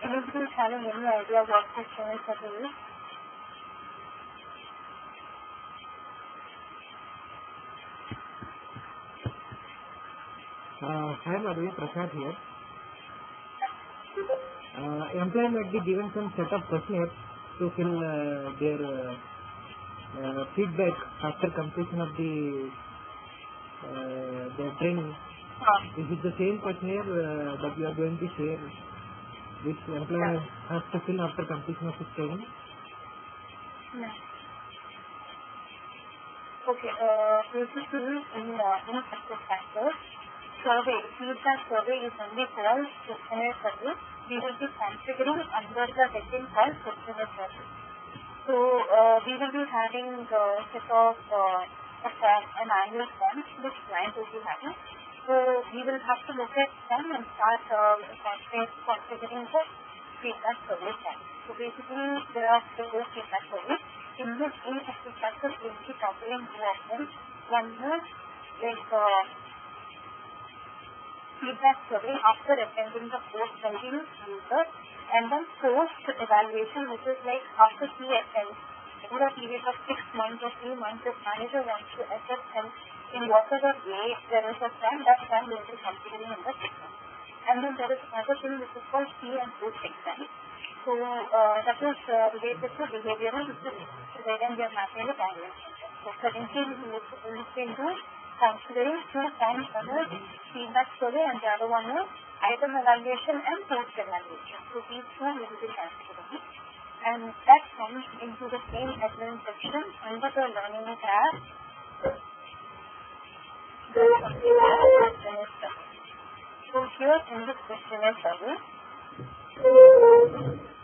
Anybody having any idea what questionnaire survey is? Hi Madhuri, Prasad here. Employee might be given some set of questionnaires to fill their feedback after completion of the training. Is it the same questionnaire that you are going to share, which employee has to fill after completion of his training? No. Okay, basically in SuccessFactors survey, feedback survey is only called questionnaire survey. We will be configuring under the heading called questionnaire survey. So we will be having a set of a form, an annual form, which client will be having. So we will have to look at them and start configuring the feedback survey form. So basically there are four feedback surveys. In this each of the factors we will be covering two of them. One is like feedback survey after attending the course by the user, and then post evaluation, which is like after he attends over a period of 6 months or 3 months, if manager wants to assess him in whatever way there is a time, that time will be considering in the system. And then there is another thing which is called pre and post exam. So that is related to behavioral, which is wherein we are mapping the evaluation. So currently we look into considering two forms, one is feedback survey and the other one is item evaluation and post evaluation. So these two we will be considering. And that comes into the same admin section under the learning tab. So here in this questionnaire survey,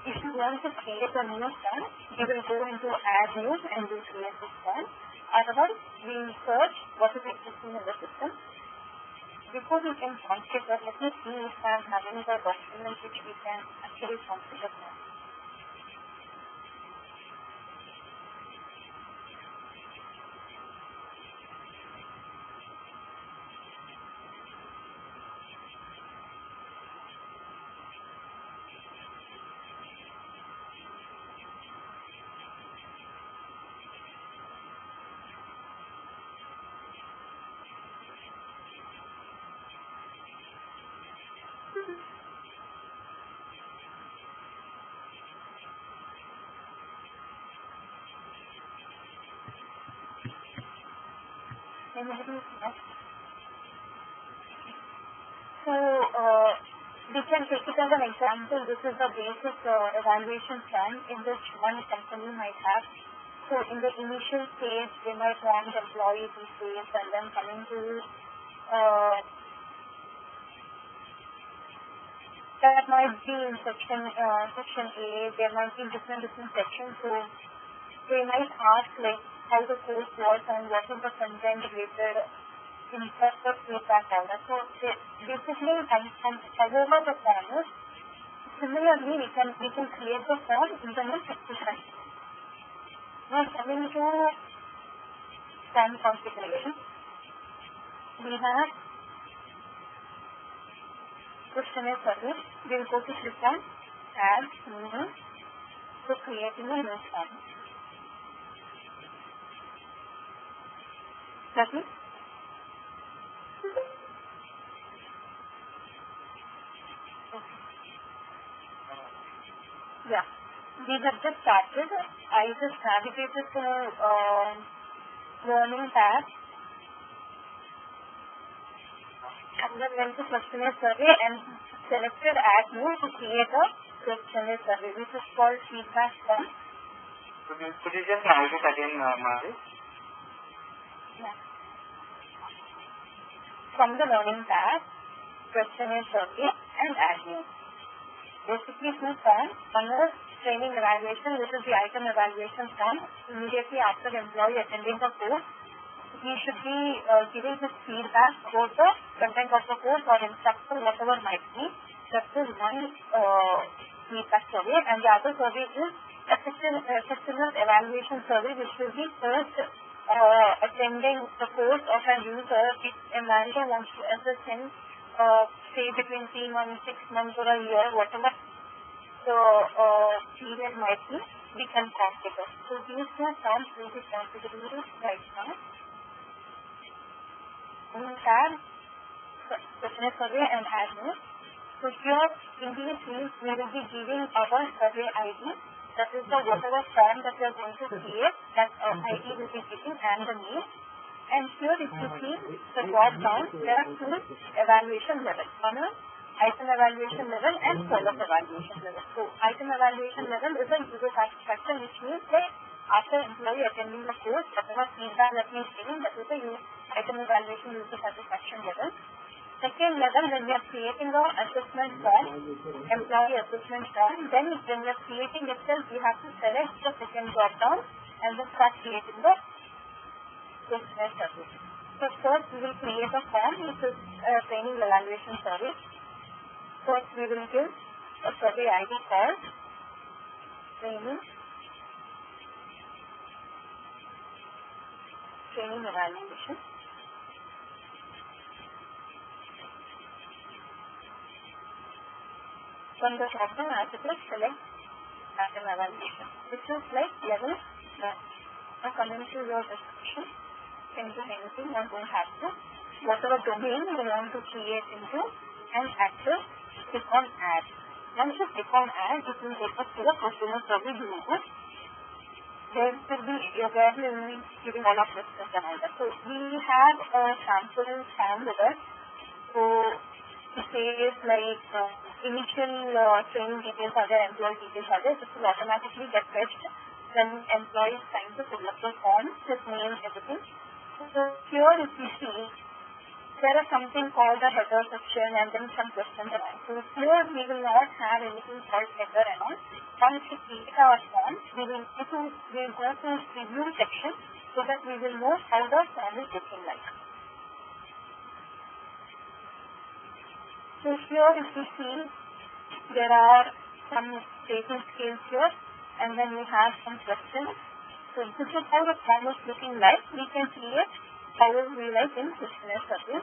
if you want to create a new form, you will go into add new and you create this form. Otherwise, we search what is existing in the system. Before we can configure, let me see if I am having the document which we can actually configure now. So we can take it as an example. This is the basic evaluation plan in which one company might have. So in the initial stage, they might want employee details, and then coming to that might be in section A. There might be different sections. So they might ask like how the course was and what is the content related in such a feedback order. So basically, however the form is, similarly we can create the form in the next section. Now coming to form configuration, we have questionnaire survey. We will go to click on add new to creating a new form. That is yeah, we have just started. I just navigated to learning tab and then went to questionnaire survey and selected add new to create a questionnaire survey, which is called feedback form. Could you just navigate again, Mari? Yeah. From the learning tab, questionnaire survey and add new. Basically two forms. One is training evaluation, which is the item evaluation form. Immediately after the employee attending the course, he should be giving his feedback about the content of the course or instruction, whatever might be. That is one feedback survey, and the other survey is effectiveness evaluation survey, which will be first attending the course of a user. If a manager wants to assess him, say between 3 months, 6 months or a year, whatever the period might be become configured. So these two terms will be configured right now. In tab, questionnaire survey and admin. So here in these fields we will be giving our survey ID. That is the whatever form that we are going to create, that ID will be given and the name. And here if you see the drop down, there are two evaluation levels. One is item evaluation level and service evaluation level. So item evaluation level is a user satisfaction, which means that after employee attending the course, whatever feedback that we are giving, that is the item evaluation user satisfaction level. Second level, when we are creating the assessment form, employee assessment form, then when we are creating itself, we have to select the second drop down and then start creating the questionnaire survey. So first we will create a form, which is a training evaluation survey. First we will give a survey ID called training evaluation. From the drop down, I have to select item evaluation. This is like level 1. Now coming to your description, can do anything, you don't have to. Whatever domain you want to create into and access, click on add. Once you click on add, it will take us to the questionnaire survey user. There will be giving all of questions and all that. So we have a sample form with us. So it says like initial training details are there, employee details are there. This will automatically get fetched when employee is trying to fill up the form, his name, everything. So here if you see, there is something called the header section and then some questions and all. So here we will not have anything called header and all. Once we create our form, we will go to review section so that we will know how the form is looking like. So here if you see, there are some statement scales here and then we have some questions. So this is how the form is looking like. We can create however we like in questionnaire survey.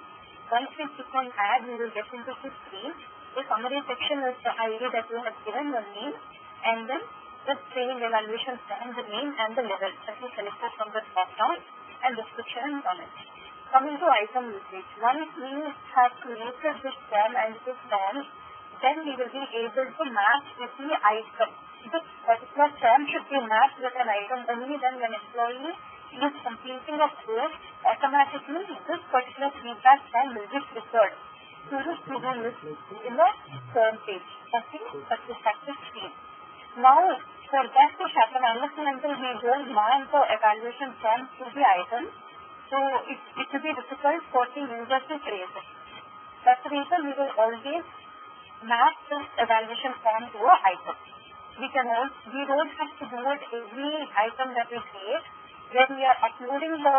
Once we click on add, we will get into the screen. The summary section is the ID that you have given, the name, and then the training evaluation form, the name and the level that we selected from the drop down, and description and comment. Coming to item usage, once we have created this form and this form, then we will be able to match with the item. This particular form should be matched with an item only then when employee is completing a course, automatically this particular feedback form will be triggered to the student list in the form page of the SuccessFactors screen. Now, for that to happen, unless and until we don't map the evaluation form to the item, so it will be difficult for the user to create it. That's the reason we will always map this evaluation form to an item. We don't have to do it every item that we create. When we are uploading the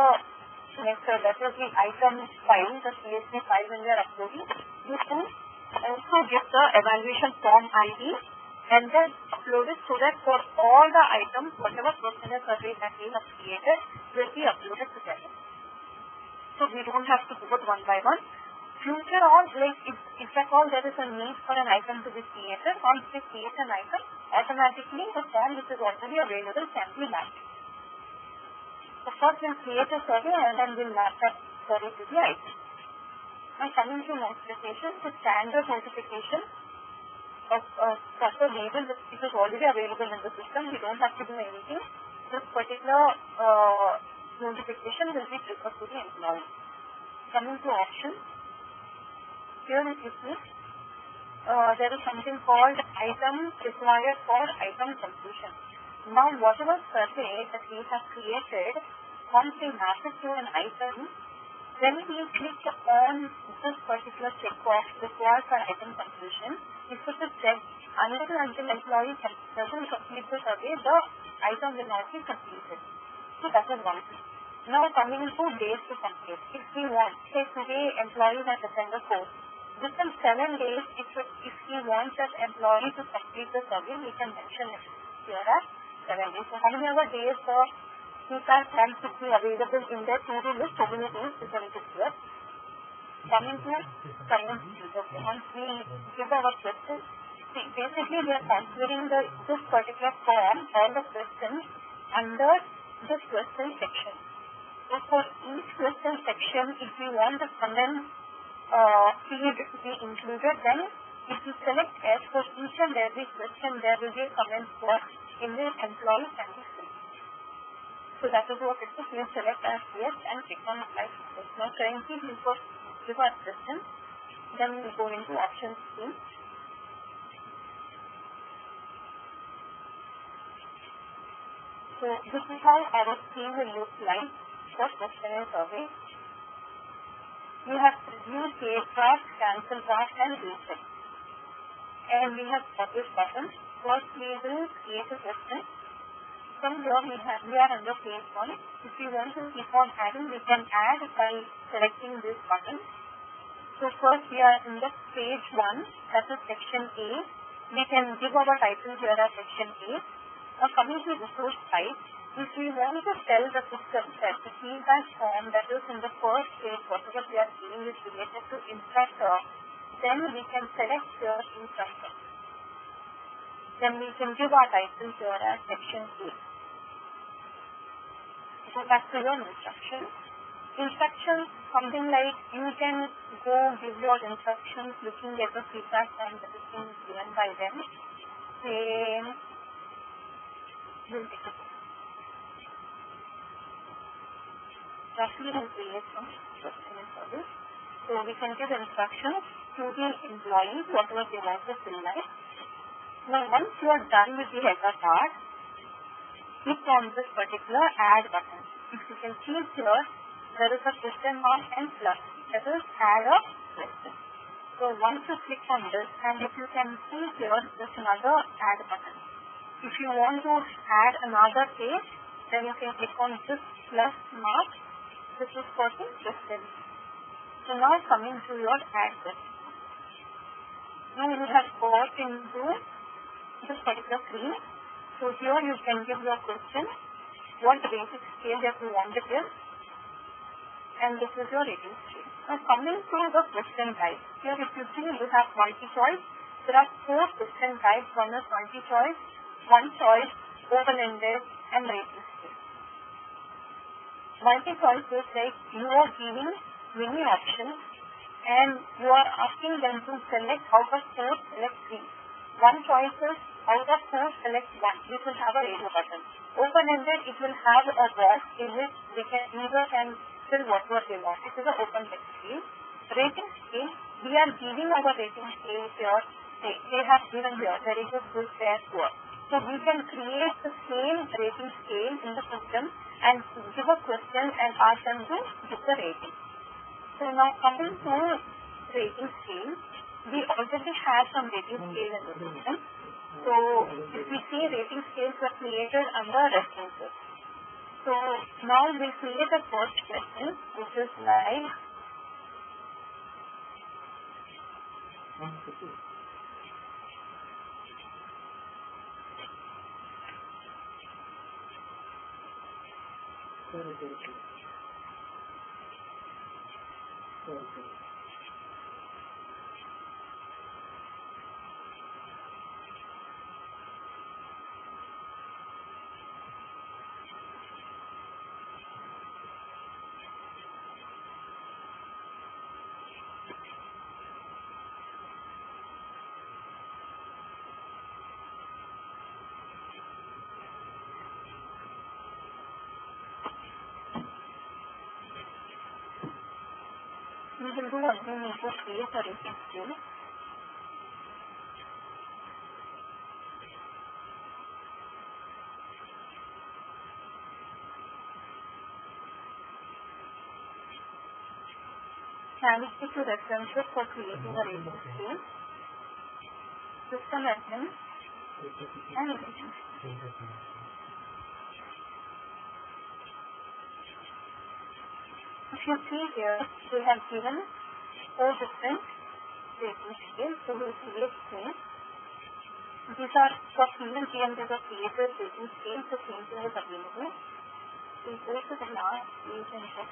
method, that is the item file, the CSV file when we are uploading, we can also get the evaluation form ID and then upload it so that for all the items, whatever questionnaire survey that we have created will be uploaded together. So we don't have to do it one by one. Future on, like if at all there is a need for an item to be created, once we create an item, automatically the form which is already available can be mapped. So first we'll create a survey and then we'll map that survey to the item. Now coming to notification, the standard notification of proper label, it is already available in the system. We don't have to do anything. This particular notification will be triggered to the employee. Coming to options, here if you see, there is something called item required for item completion. Now whatever survey that we have created, once we map it to an item, when we click on this particular checkbox required for item completion, if it is checked, until employee doesn't complete the survey, the item will not be completed. So that is one thing. Now coming to days to complete. If we want, say today employee has attended the course, within 7 days, if we want that employee to complete the survey, we can mention it here as 7 days. So how many other days the feedback form should be available in their to-do list, so many days we can put here. Coming to comment field, okay, once we give our questions, See, basically we are considering this particular form or the question under this question section. So for each question section, if we want the comment field to be included, then if you select S, for each and every question there will be a comment box in the employee can be filled. So that is what it is. We select as yes and click on apply success. Now currently we first give our question, then we go into option C. So this is how our screen will look like for question and survey. We have review, save draft, cancel draft and reset. And we have publish button. First we will create a question. From here we are under page 1. If we want to keep on adding, we can add by selecting this button. So first we are in the page 1, that is section A. We can give our title here as section A. Now coming to resource type, if we want to tell the system that the feedback form that is in the first page, whatever we are doing is related to instructor, then we can select here instructor. Then we can give our title here as section A. Go back to your instructions. Instructions, something like you can go give your instructions looking at the feedback form that is being given by them. Say, we'll take it. Roughly we'll create some question and service. So we can give instructions to the employees, whatever they want to fill like. Now once you are done with the header part, click on this particular add button. If you can see here, there is a question mark and plus. That is add a question. So once you click on this, and if you can see here, there's another add button. If you want to add another page, then you can click on this plus mark. This is for the question. So now coming to your add question. Now you have got into this particular screen. So here you can give your question, what rating scale that you want to give, and this is your rating scale. Now coming to the question type. Here if you see you have multi-choice. There are 4 question types. One is multi-choice, one choice, open-ended and rating scale. Multi-choice is like you are giving many options and you are asking them to select out of 4, select 3. One choice is out of 4, select 1. This will have a radio button. Open-ended, it will have a box in which user can fill whatever they want. It is an open text scale. Rating scale, we are giving our rating scale here. They have given here very good, fair, poor. So we can create the same rating scale in the system and give a question and ask them to give the rating. So now coming to rating scale, we already have some rating scale in the system. So if we see rating scales were created under references. So now we create a first question which is like we will do one thing, we will create a rating scale. Navigate to references for creating a rating scale. System admin and rating scale. If you see here, we have given 4 different rating scales. So we will create 3. These are for even PM, these are created rating scales. The same thing is available. We go to the last page and check.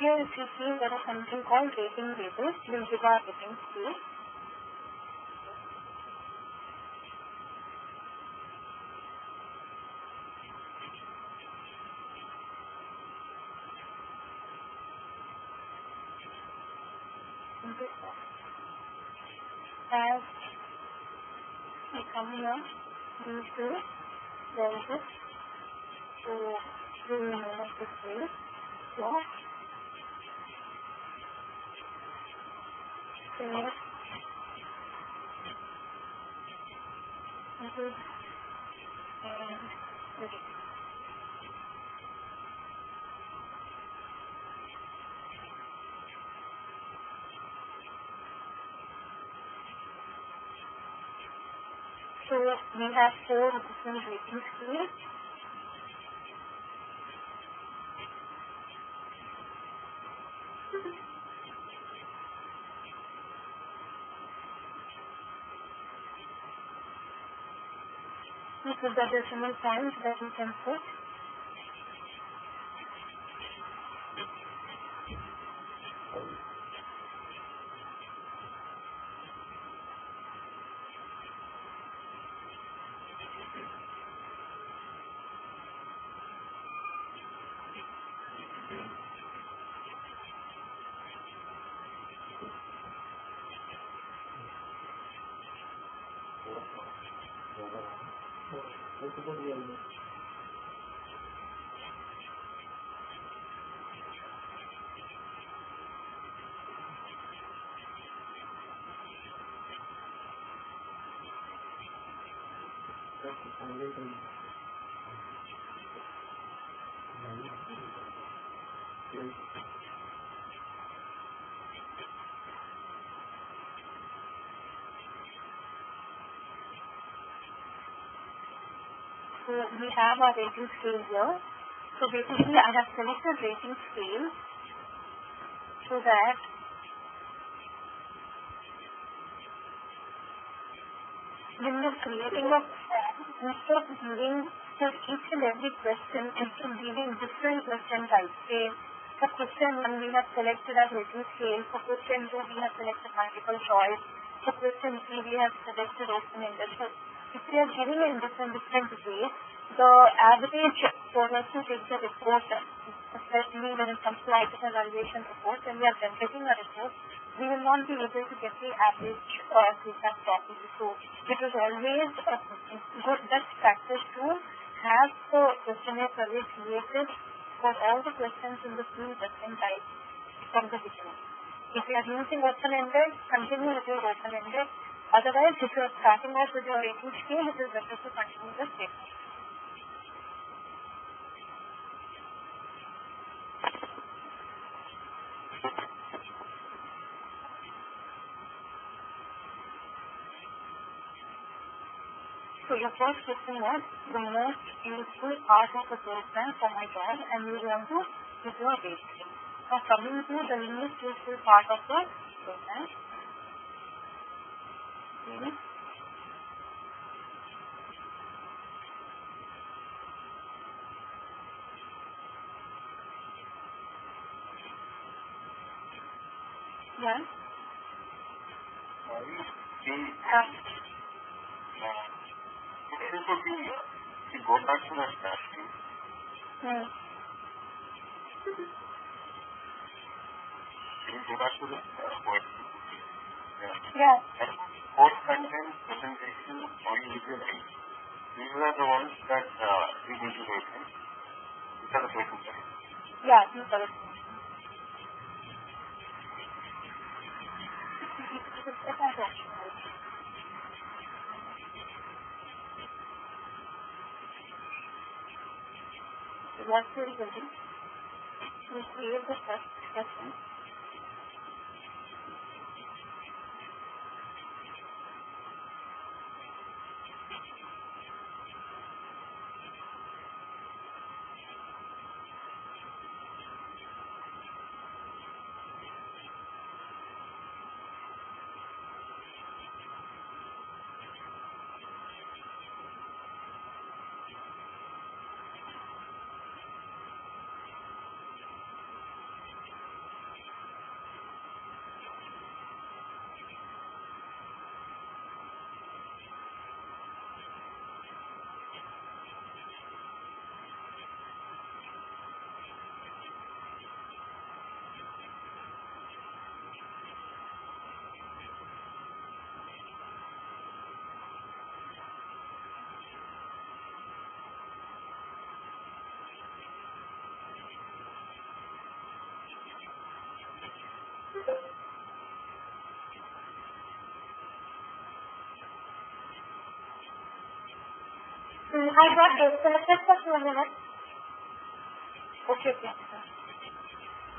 here if you see there is something called rating tables, we'll give our rating scale. As we come here, we see there is this, so we will name it this way. So, so we have 4 different rating scales. This is the decimal point that we can put. So we have our rating scale here. So basically I have selected rating scale so that when we are creating a form, instead of giving for each and every question, instead of giving different question types, say for question 1 we have selected as rating scale, for question 2 we have selected multiple choice, for question 3 we have selected open-ended. So if we are giving in different ways, the average for us to take the report, especially when it comes to item evaluation report, when we are generating a report, we will not be able to get the average feedback properly. So it is always a good best practice to have the questionnaire survey created for all the questions in the 3 different types from the beginning. If you are using open-ended, continue with your open-ended. Otherwise, if you are starting out with your rating scale, it is better to continue the statement. So your first question was the most useful part of the program for my job, and you want to give your rating. Now coming to the least useful part of the program. Yeah. It could be to go back to that question. Go back to the word. Yeah. Course content, presentation, or user. These are the ones that we need to write in. These are the questions. Yeah, these are the questions. What will we do? We create the first question. I got disconnected for 2 minutes. Okay.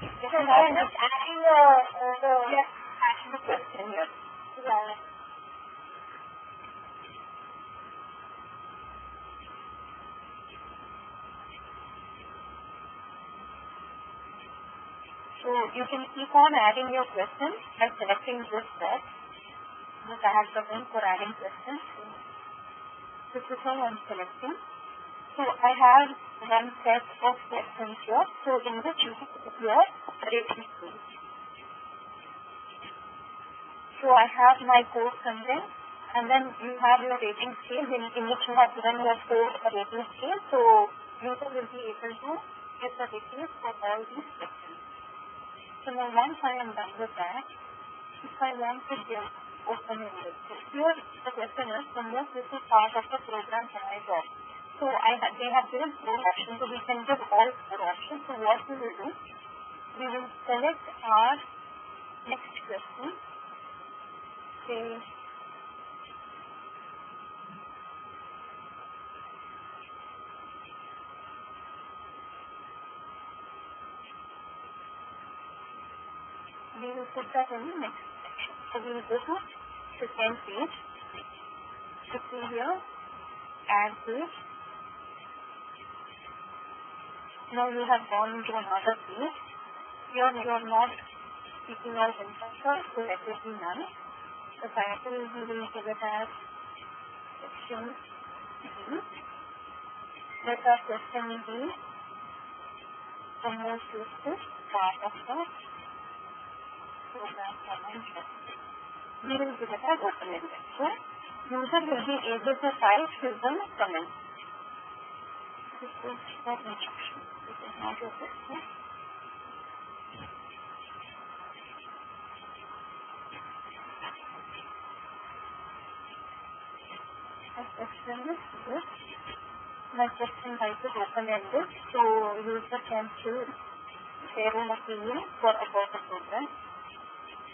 So now I'm just adding the question here. Yeah. So you can keep on adding your questions by selecting this box. This I have button for adding questions. This is how I'm selecting. So I have one set of questions here. So in this you can put your rating scale. So I have my course content, and then you have your rating scale in which you have given your course rating scale. So user will be able to get the ratings for all these questions. So now once I am done with that, if I want to give open-ended. So here the question is, the most useful part of the program can I drop? So they have given 4 options, so we can give all 4 options. So what we will do, we will select our next question. Say, we will put that in the next section. So we will go to second page. To see here, add page. Now you have gone into another page. Here you are not speaking out in structure, so let it be none. The title we will give it as section B. Let our question be the most useful part of the program for my interest. We will give it as open-ended. So user will be able to type his own comments. This is not instruction. This is not your question. My question is this. My question type is open-ended. So user can choose their own opinion about the program.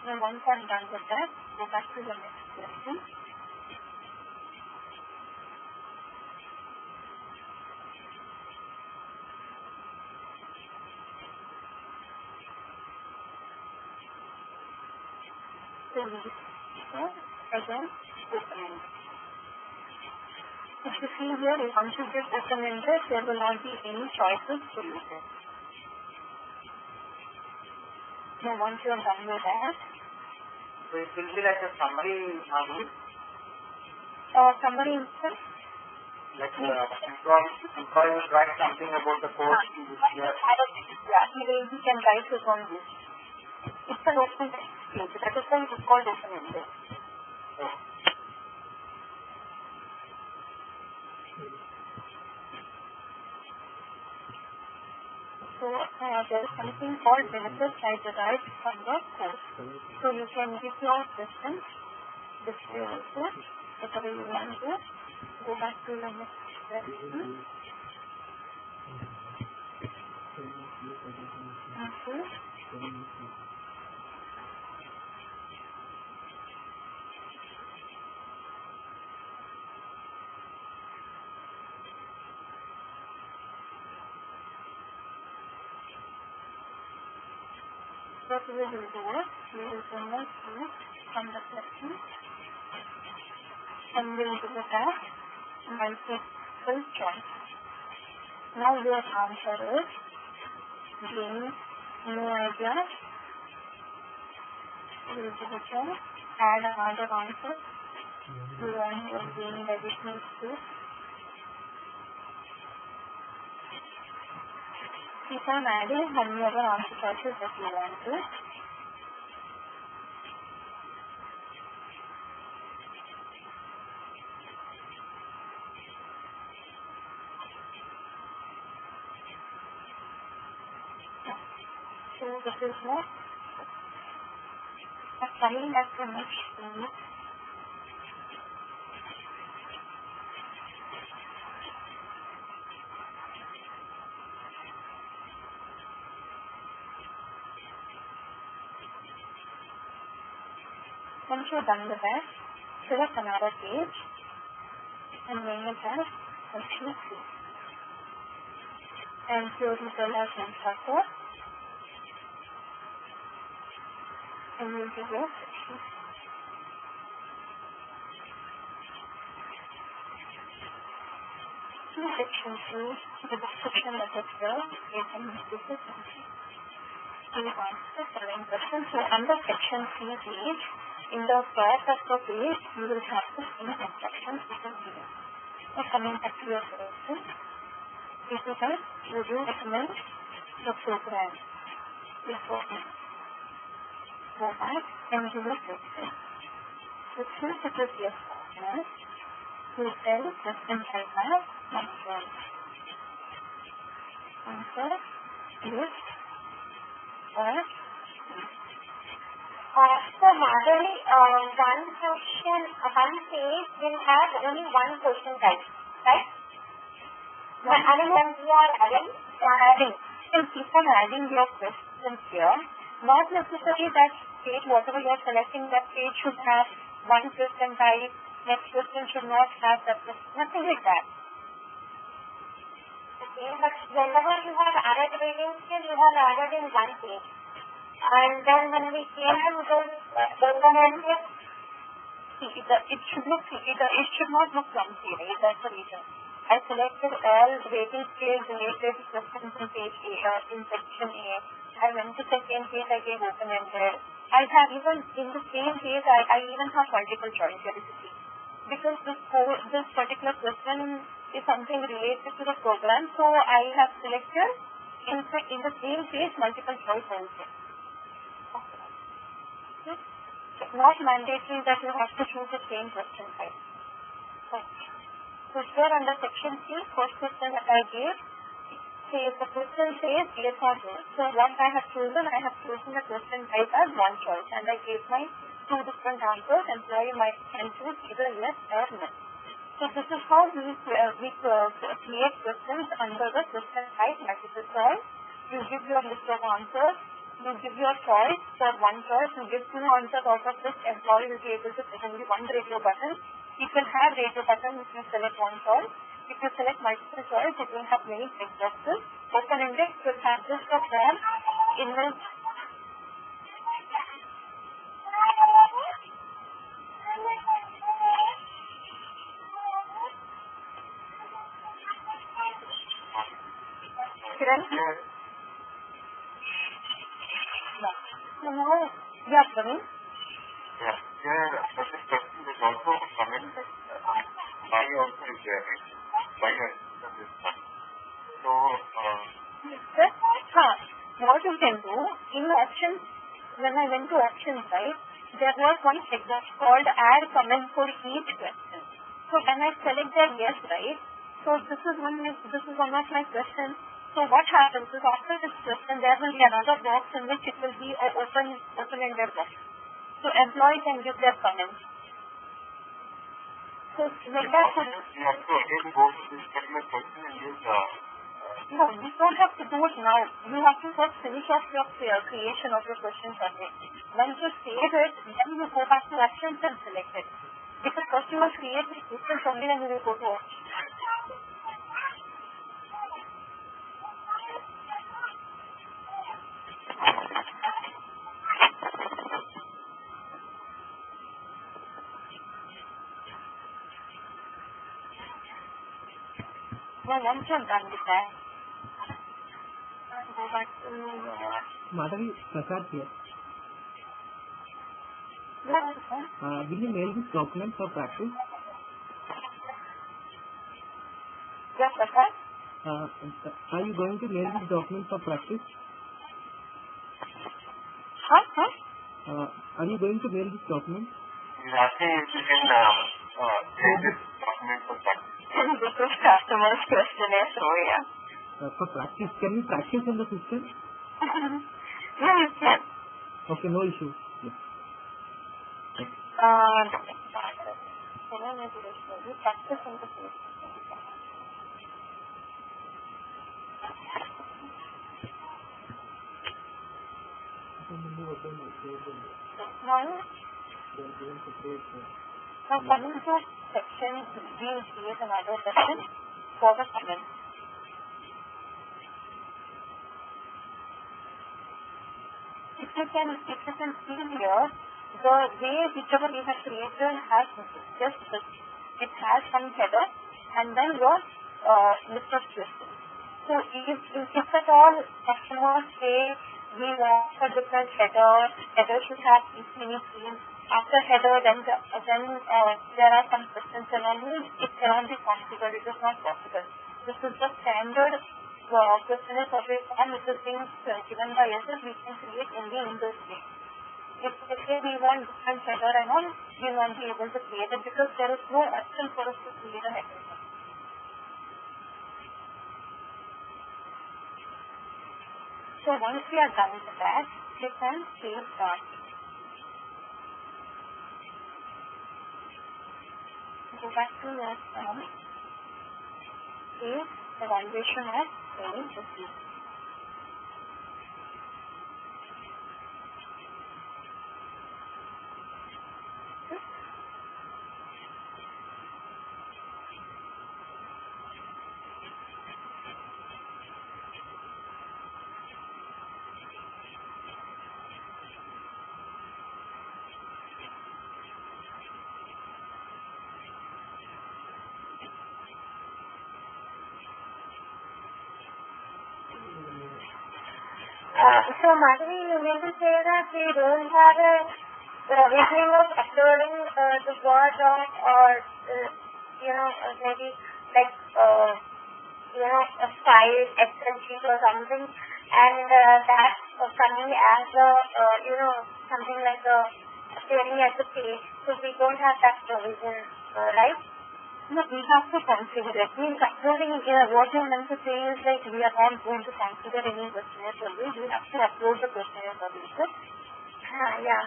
Now once I'm done with that, go back to the next question. So again, open-ended. If you see here, once you get open-ended, there will not be any choices to use it. Now once you are done with that, so it will be like a summary module. Summary instead. Like employee will write something about the course. He can write his own views. It's an open page. That is why it is called open-ended. So there is something called benefits I derived from the course. So you can give your questions display also, whatever you want to. Go back to the next question. Okay. What we will do is, we will remove this from the question and we will give it as multiple choice. Now your answer is gain no idea. We will give it a add another answer. You want your gain additional space. Keep on adding how many other answer choices that you want to. So this is what coming back to next page. Once you're done with that, select another page and name it as section C. And close the cell as instructor. And we'll give your section. Section C, the description that is there, you can use this section. Move on to the following question. So under section C page, in the top of the page, you will have the same instructions which are given. So coming back to your question, this is that you do recommend the program before you go back and do the question. So since it is yes or no, you tell question type as answer. Answer is or so Madhuri, one question, one page will have only one question type, right? I mean, when you are adding, and keep on adding your questions here. Not necessarily that page, whatever you are selecting, that page should have one question type, next question should not have that question, nothing like that. Okay, but whenever you have added variances, you have added in one page. And then when we came to this open-ended, it should not look clumsy, right? That's the reason. I selected all rating scales related questions in page A, in section A. I went to second page, I gave open-ended. I have even, in the same page, I even have multiple choice, here is the thing. Because this particular question is something related to the program, so I have selected in the same page multiple choice also. Okay. It's not mandatory that you have to choose the same question type. Okay. So here under section C, first question that I gave, says the question says yes or no. So what I have chosen the question type as one choice, and I gave my two different answers. Employee might can choose either yes or no. So this is how we create questions under the question type multiple choice. You give your list of answers, you give your choice for one choice, you give two answers. Out of this, employee will be able to press only one radio button. It will have radio button if you select one choice. If you select multiple choice, it will have many check boxes. Open-ended will have just a form in which yeah, Praveen. Yeah, but this question is also a comment that why also is there, right? Why this one? So, what you can do, in the options, when I went to options, right, there was one checkbox called add comment for each question. So when I select that yes, right, so this is one of my questions. So what happens is after this question, there will be another box in which it will be an open-ended box. So employee can give their comments. So like that. You have to again go to this particular question and use no, you don't have to do it now. You have to first finish off your creation of your question survey. Once you save it, then you go back to options and select it. Because first you will create the questions only, then you will go to options. Well, once you're done with that, go back to Madhavi, Prasad here. Yeah, will you mail this document for practice? yes, Prasad. Are you going to mail this document for practice? Are you going to mail this document? he's asking if you can take this document for practice. This is customer's questionnaire, so yeah. For practice, can we practice in the system? Yeah, you can. Okay, no issue. Yes. Practice in the system. Now, Now coming to section, we will create another section for the comment. If you can see here, the way whichever we have created has just this. It has some header and then your list of questions. So if at all customers say we want a different header should have this many fields. After header, then there are some questions and only it cannot be configured. It is not possible. This is the standard questionnaire survey form which is being given by us. We can create only in this way. If say we want different header and all, we won't be able to create it because there is no option for us to create a header. So once we are done with that, click on Save Start. Go back to your form. Save evaluation of training procedure. So, Madhavi, you mean to say that we don't have a provisioning of uploading the Word doc or, maybe like, a file, Excel sheet or something, and that coming as a, something like appearing as a page. So, we don't have that provision, right? No, we have to configure it. Means uploading, what you meant to say is like we are not going to configure any questionnaire survey. We have to upload the questionnaire survey. Yeah.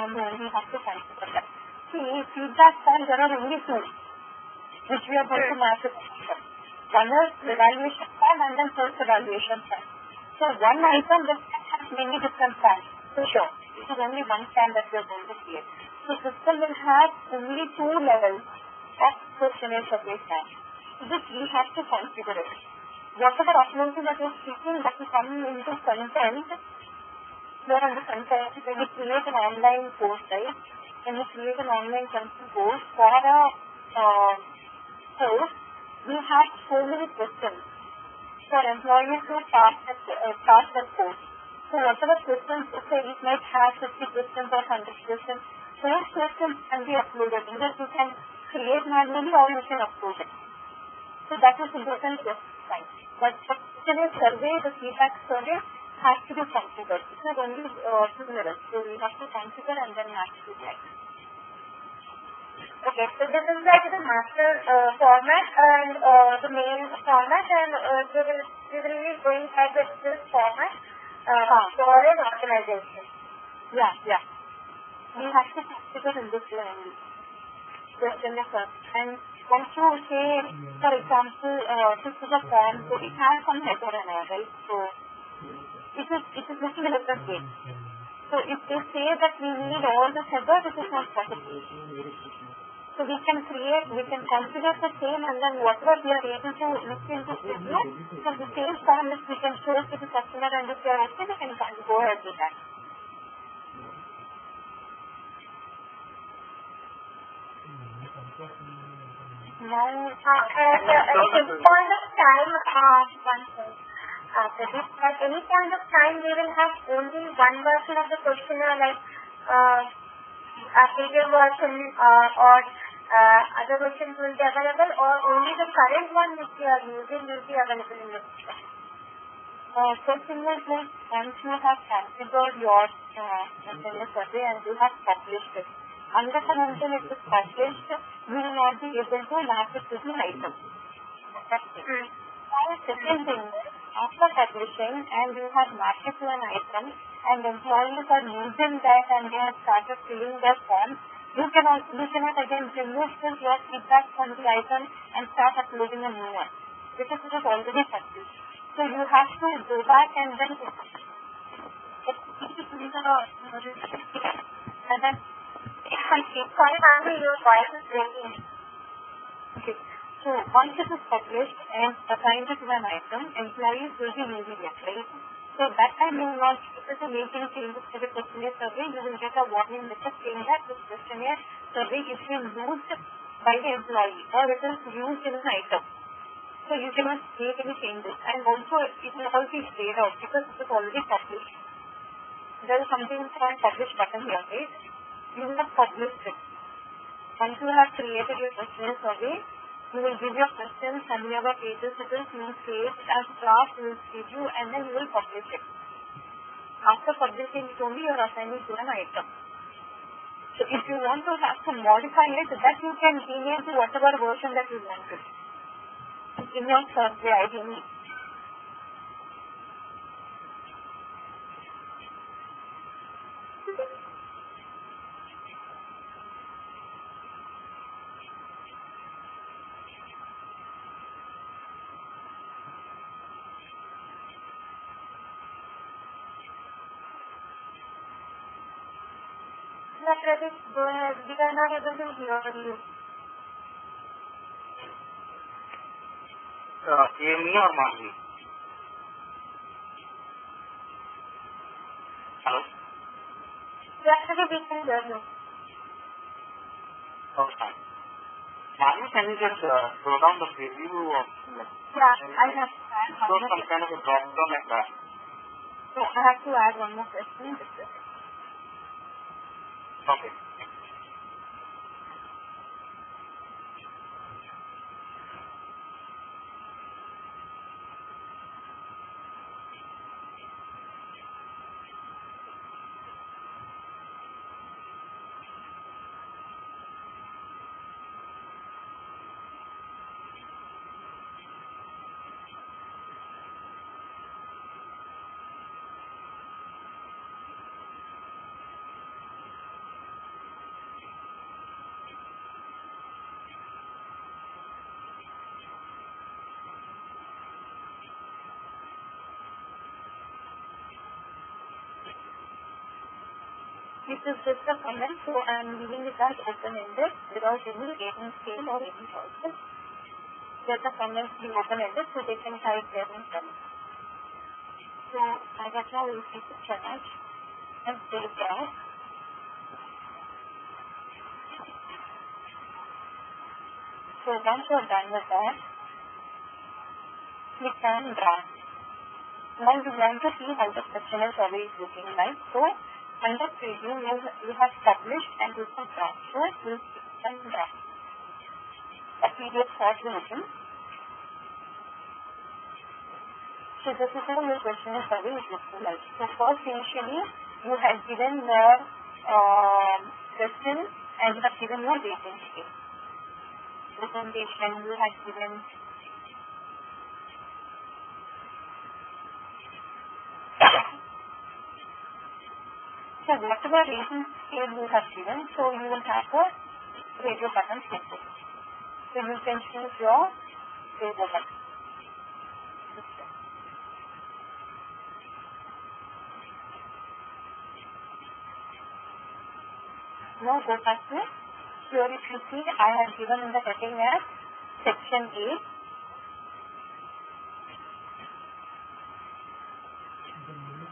No, we have to configure that. See, feedback forms, there are only two, which we are going to match it. One is evaluation form and then post-evaluation form. So one item that has many different forms. So sure, it is only one form that we are going to create. So system will have only two levels of questionnaire survey form. This we have to configure it. Whatever uploading that you're speaking, that will come into content. Here on the content, when you create an online course, right? When you create an online content course for a course, we have so many questions for employees to pass that course. So whatever questions, say it might have 50 questions or 100 questions, those questions can be uploaded. Either you can create manually or you can upload it. So that is important question. But for questionnaire survey, the feedback survey has to be configured. It's not only 2 minutes. So we have to configure and then match feedback. Okay, so this is like the master format and the main format, and we will be going ahead with this format for an organization. Yeah. We have to configure in this way only. Questionnaire first. And once you say, for example, this is a form, so it has some header and all, right? So it is looking a different way. So if they say that we need all the header, this is not possible. So we can configure the same, and then whatever we are able to look into business, so the same form which we can show to the customer, and if they are okay, we can go ahead with that. Now, at any point of time, at any point of time, we will have only one version of the questionnaire, like updated version or other versions will be available, or only the current one which we are using will be available in the system. First thing is, like, once you have configured your survey and you have published it, unless and until it is published, we will not be able to match it with an item. That's it. Now, second thing is, after publishing and you have matched it to an item and employees are using that and they have started filling their form, you cannot again remove your feedback from the item and start uploading a new one because it is already published. So you have to go back and then Sorry, ma'am, your voice is breaking. Okay. So once it is published and assigned to an item, employees will be using it, right? So that time you will not, if it is making changes to the questionnaire survey, you will get a warning message saying that this questionnaire survey is being used by the employee or it is used in an item. So you cannot make any changes. And also it will all be grayed out because it is already published. There is something called publish button here, right? You have published it. Once you have created your questionnaire survey, you will give your questions and whatever pages it is, you will save as draft, you will preview and then you will publish it. After publishing it only, you are assigning to an item. So if you want to have to modify it, that you can email to whatever version that you want to. In your survey ID. Pradeep, go ahead. We are not able to hear you. Me or Manvi? Hello? Yeah, Pradeep, we can hear you. Okay. Manvi, can you just slow down the preview of Yeah, I have to add show some kind of a drop down like that? So I have to add one more question. Okay. This is just a comment, so I am leaving it as open-ended without any rating scale or any choices. Let the comments be open-ended so they can type their own comments. So I right now will keep the charge and save that. So once you are done with that, click on draft. Now you want to see how the questionnaire survey is looking like. So under preview, you have published and you can draft. So you can draft. A PDF file will open. So this is how your questionnaire survey is looking like. So first initially, you have given your question and you have given your rating scale. Presentation, you have given so whatever rating scale you have given, so you will have a radio button selected. So you can choose your radio button. Now go back to it. Here if you see, I have given in the heading as section A.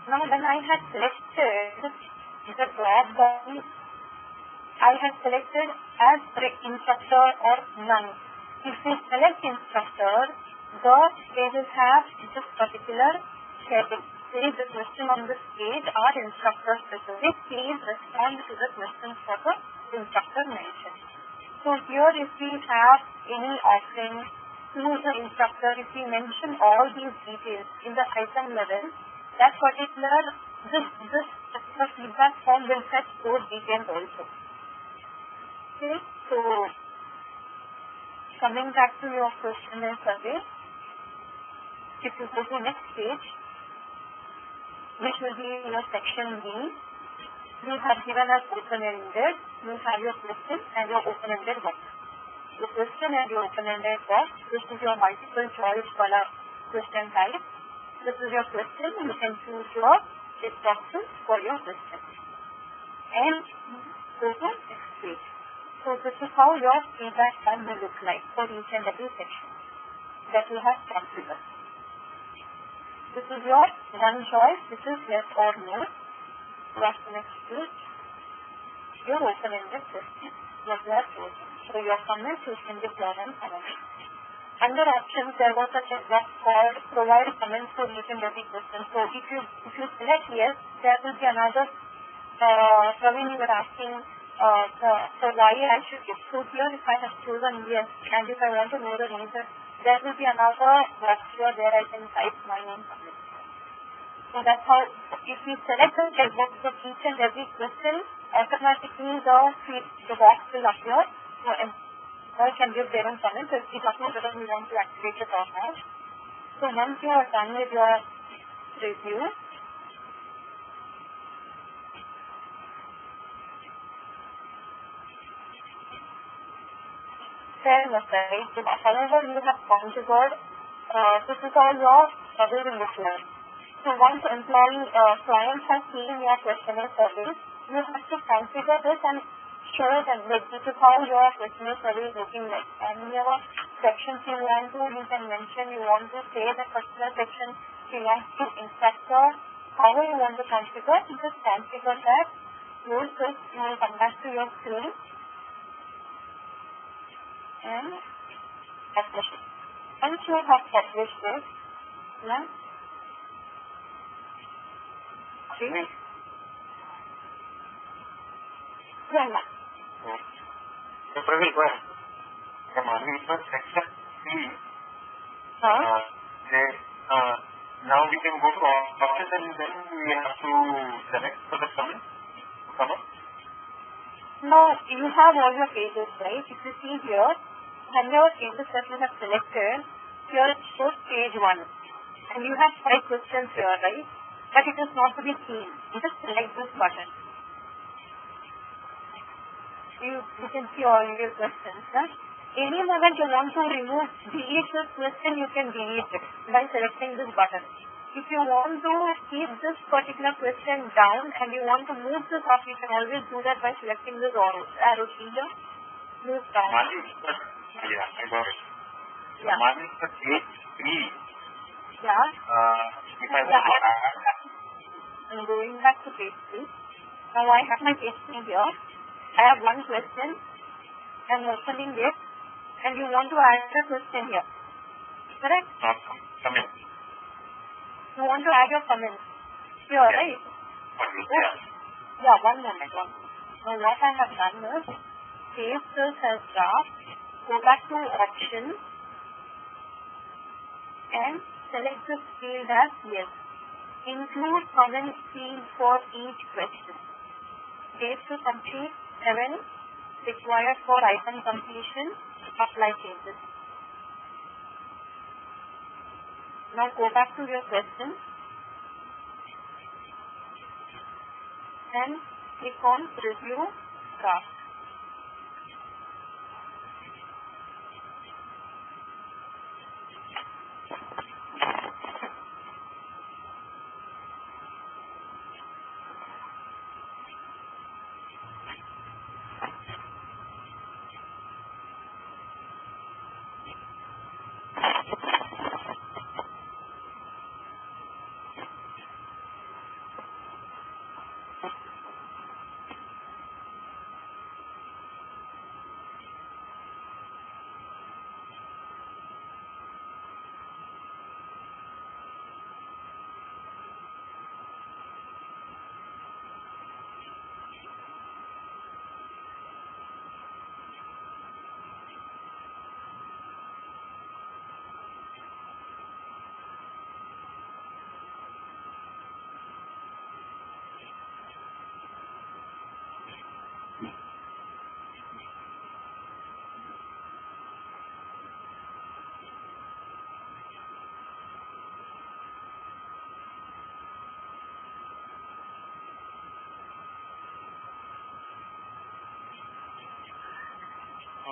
Now when I had selected the drop down, I have selected as instructor or none. If we select instructor, they will have this particular heading. Say the question on this page are instructor specific. Please respond to the questions for the instructor mentioned. So here if we have any offering to the instructor, if we mention all these details in the item level, that particular this feedback form will set those details also. Okay, so coming back to your questionnaire survey, if you go to the next page, which will be your section B, you have given us open-ended, you have your question and your open-ended box. The question and your open-ended box, this is your multiple choice color question type. This is your question, you can choose your boxes for your question. And go to next. page. So this is how your feedback time will look like for each and every section that you have configured. This is your one choice, which is yes or no. Plus the next page, your open-ended question, what you have chosen. So your comments, you can declare and comment. Under options, there was a checkbox called provide comments for each and every question. So if you select yes, there will be another Praveen, you were asking so why I should give. So here if I have chosen yes, and if I want to know the reason, there will be another box here where I can type my own comment. So that's how, if you select the checkbox for each and every question, automatically the box will appear. So I can give their own comments. It appears whether we want to activate it or not. So once you are done with your review, fair enough, right? So however you have configured, this is all your survey will look like. So once employee client has seen your questionnaire survey, you have to configure this and show them that this is how your questionnaire survey is looking like. And in your sections you can mention, you want to say the particular section belongs to instructor, however you want to configure, you just configure that, close this, you will come back to your screen and publish it. Once you have published this, So, Praveen, go ahead. From section C, now we can go to options and then we have to select for the comment. Now, you have all your pages, right? If you see here, whenever pages that you have selected, here it shows page 1. And you have 5 questions here, right? But it is not to be seen. You just select this button. You can see all your questions. Any moment you want to delete this question, you can delete it by selecting this button. If you want to keep this particular question down and you want to move this up, you can always do that by selecting this arrow key here. Move down. Yeah, I got it. Yeah. Mine is the page 3. Yeah. If I want to add. I'm going back to page 3. Now I have my page 3 here. I have one question. I'm opening it. And you want to add a question here. Correct? Comment. You want to add your comments here, yeah. right? Yeah. Yeah, one moment. Now what I have done is, save this as draft, go back to options, and select this field as yes. Include comment field for each question. Date to complete 7, required for item completion, apply changes. Now go back to your question and click on review draft.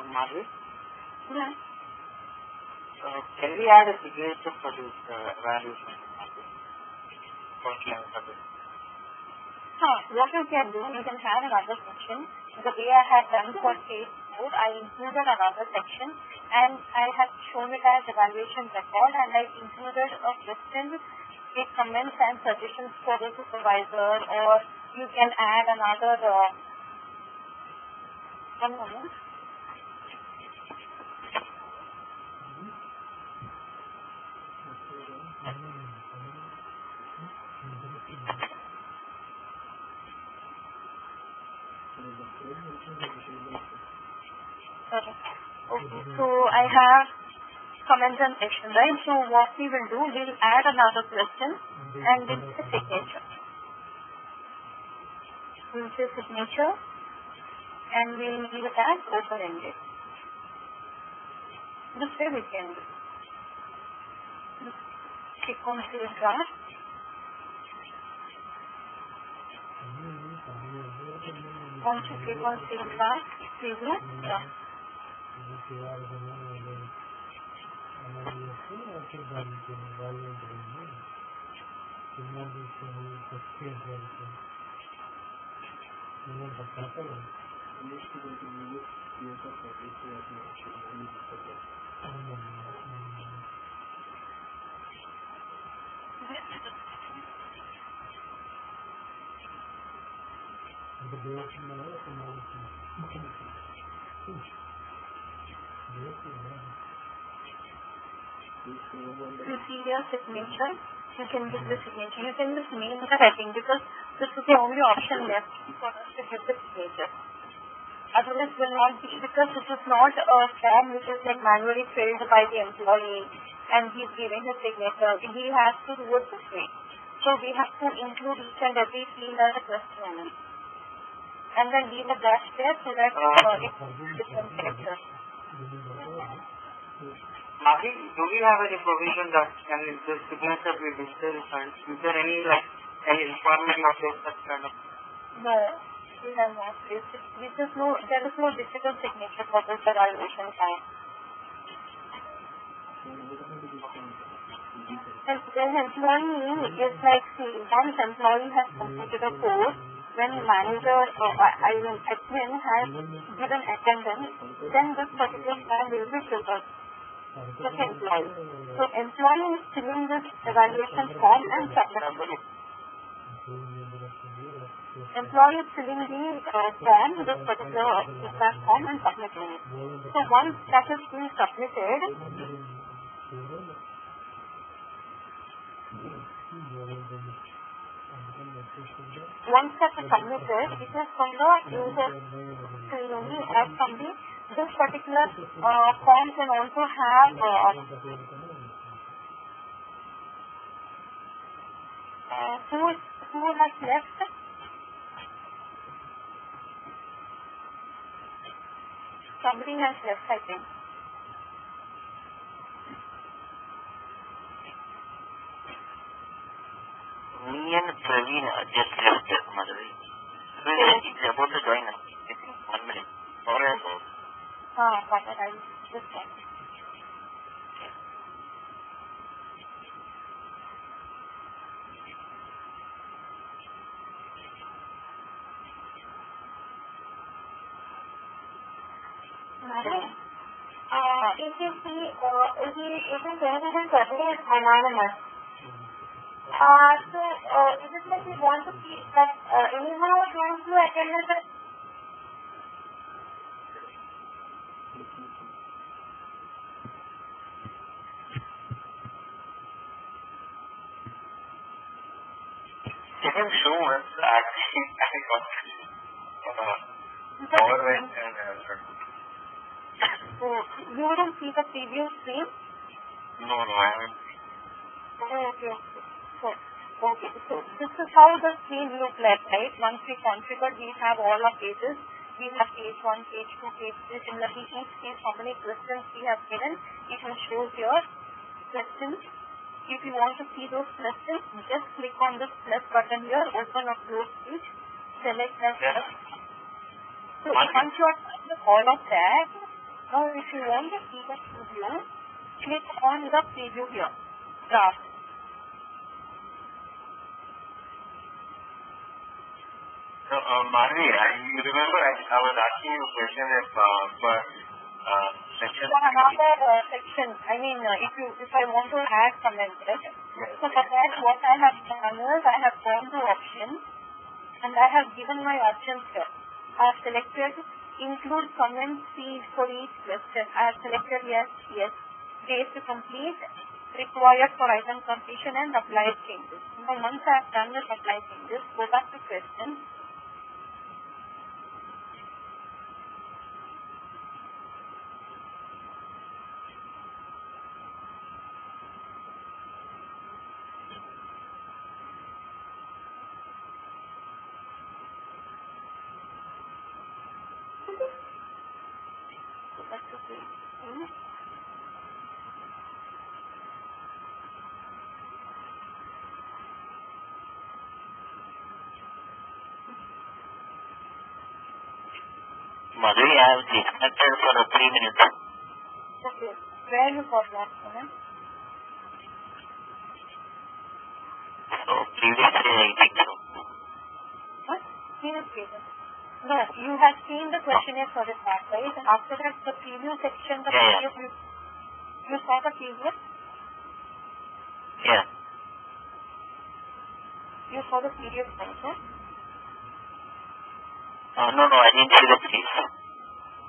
Madhuri? Yeah. Can we add a signature for this evaluation? First line for this. What you can do, you can have another section. The way I had done for case code, I included another section and I have shown it as evaluation record, and I included a question, take comments and suggestions for the supervisor, or you can add another one moment. Okay, so I have comments and section, right? So what we will do, we'll add another question and with the signature. We'll say signature and we'll leave it as open-ended. This way we can do. Click on save draft. Once you click on save draft, preview, you see your signature, you can give the signature. You can just name the heading because this is the only option left for us to give the signature. Otherwise will not be, because this is not a form which is like manually filled by the employee and he's giving his signature. He has to do it this way. So we have to include each and every field as a question and then leave a dash there so that it becomes signature. Maki, do we have any provision that can the signature be digital? And is there any requirement of such kind of? No, we have not. There is no digital signature for this evaluation time. And then employee is like, see, once employee has completed a course, when manager admin has given attendance, then this particular time will be triggered. With employee. So employee is filling this evaluation form and submitting it. Employee is filling the form, this particular feedback form and submitting it. So once that is being submitted, once that is submitted, it is from the user screen only, as from the this particular form can also have who has left. Somebody has left, I think. Me and Praveen just left Madhavi. So it's about to join us. It's 1 minute. Or else. Got it. I just check. If you see, it is anonymous. So, is it like you want to see that anyone who wants to attend this? Didn't show us actually I got overwhelmed and So, you wouldn't see the preview screen? No, I haven't. Okay. So this is how the screen looks like, right? Once we configure, we have all our pages. We have page 1, page 2, page 3. Similarly, each page, how many questions we have given, it will show your questions. If you want to see those questions, just click on this plus button here, open or close page, select as well. So once you are done with all of that, now if you want to see the preview, click on the preview here, draft. So, Madhvi, you remember I was asking you a question for section. So another section, I mean, if I want to add comments, right? Yes. So for that, what I have done is I have gone to options and I have given my options here. I have selected include comments field for each question. I have selected yes, days to complete, required for item completion and applied changes. Now once I have done this applied changes, go back to question. Madhvi, I have disconnected for 3 minutes. Okay, where you got that comment? So, previously I think so. What? Previous pages. No, you have seen the questionnaire for the part, right? And after that, the preview section, the Yeah. preview, you saw the preview? Yeah. You saw the previous also? No, I didn't see the piece.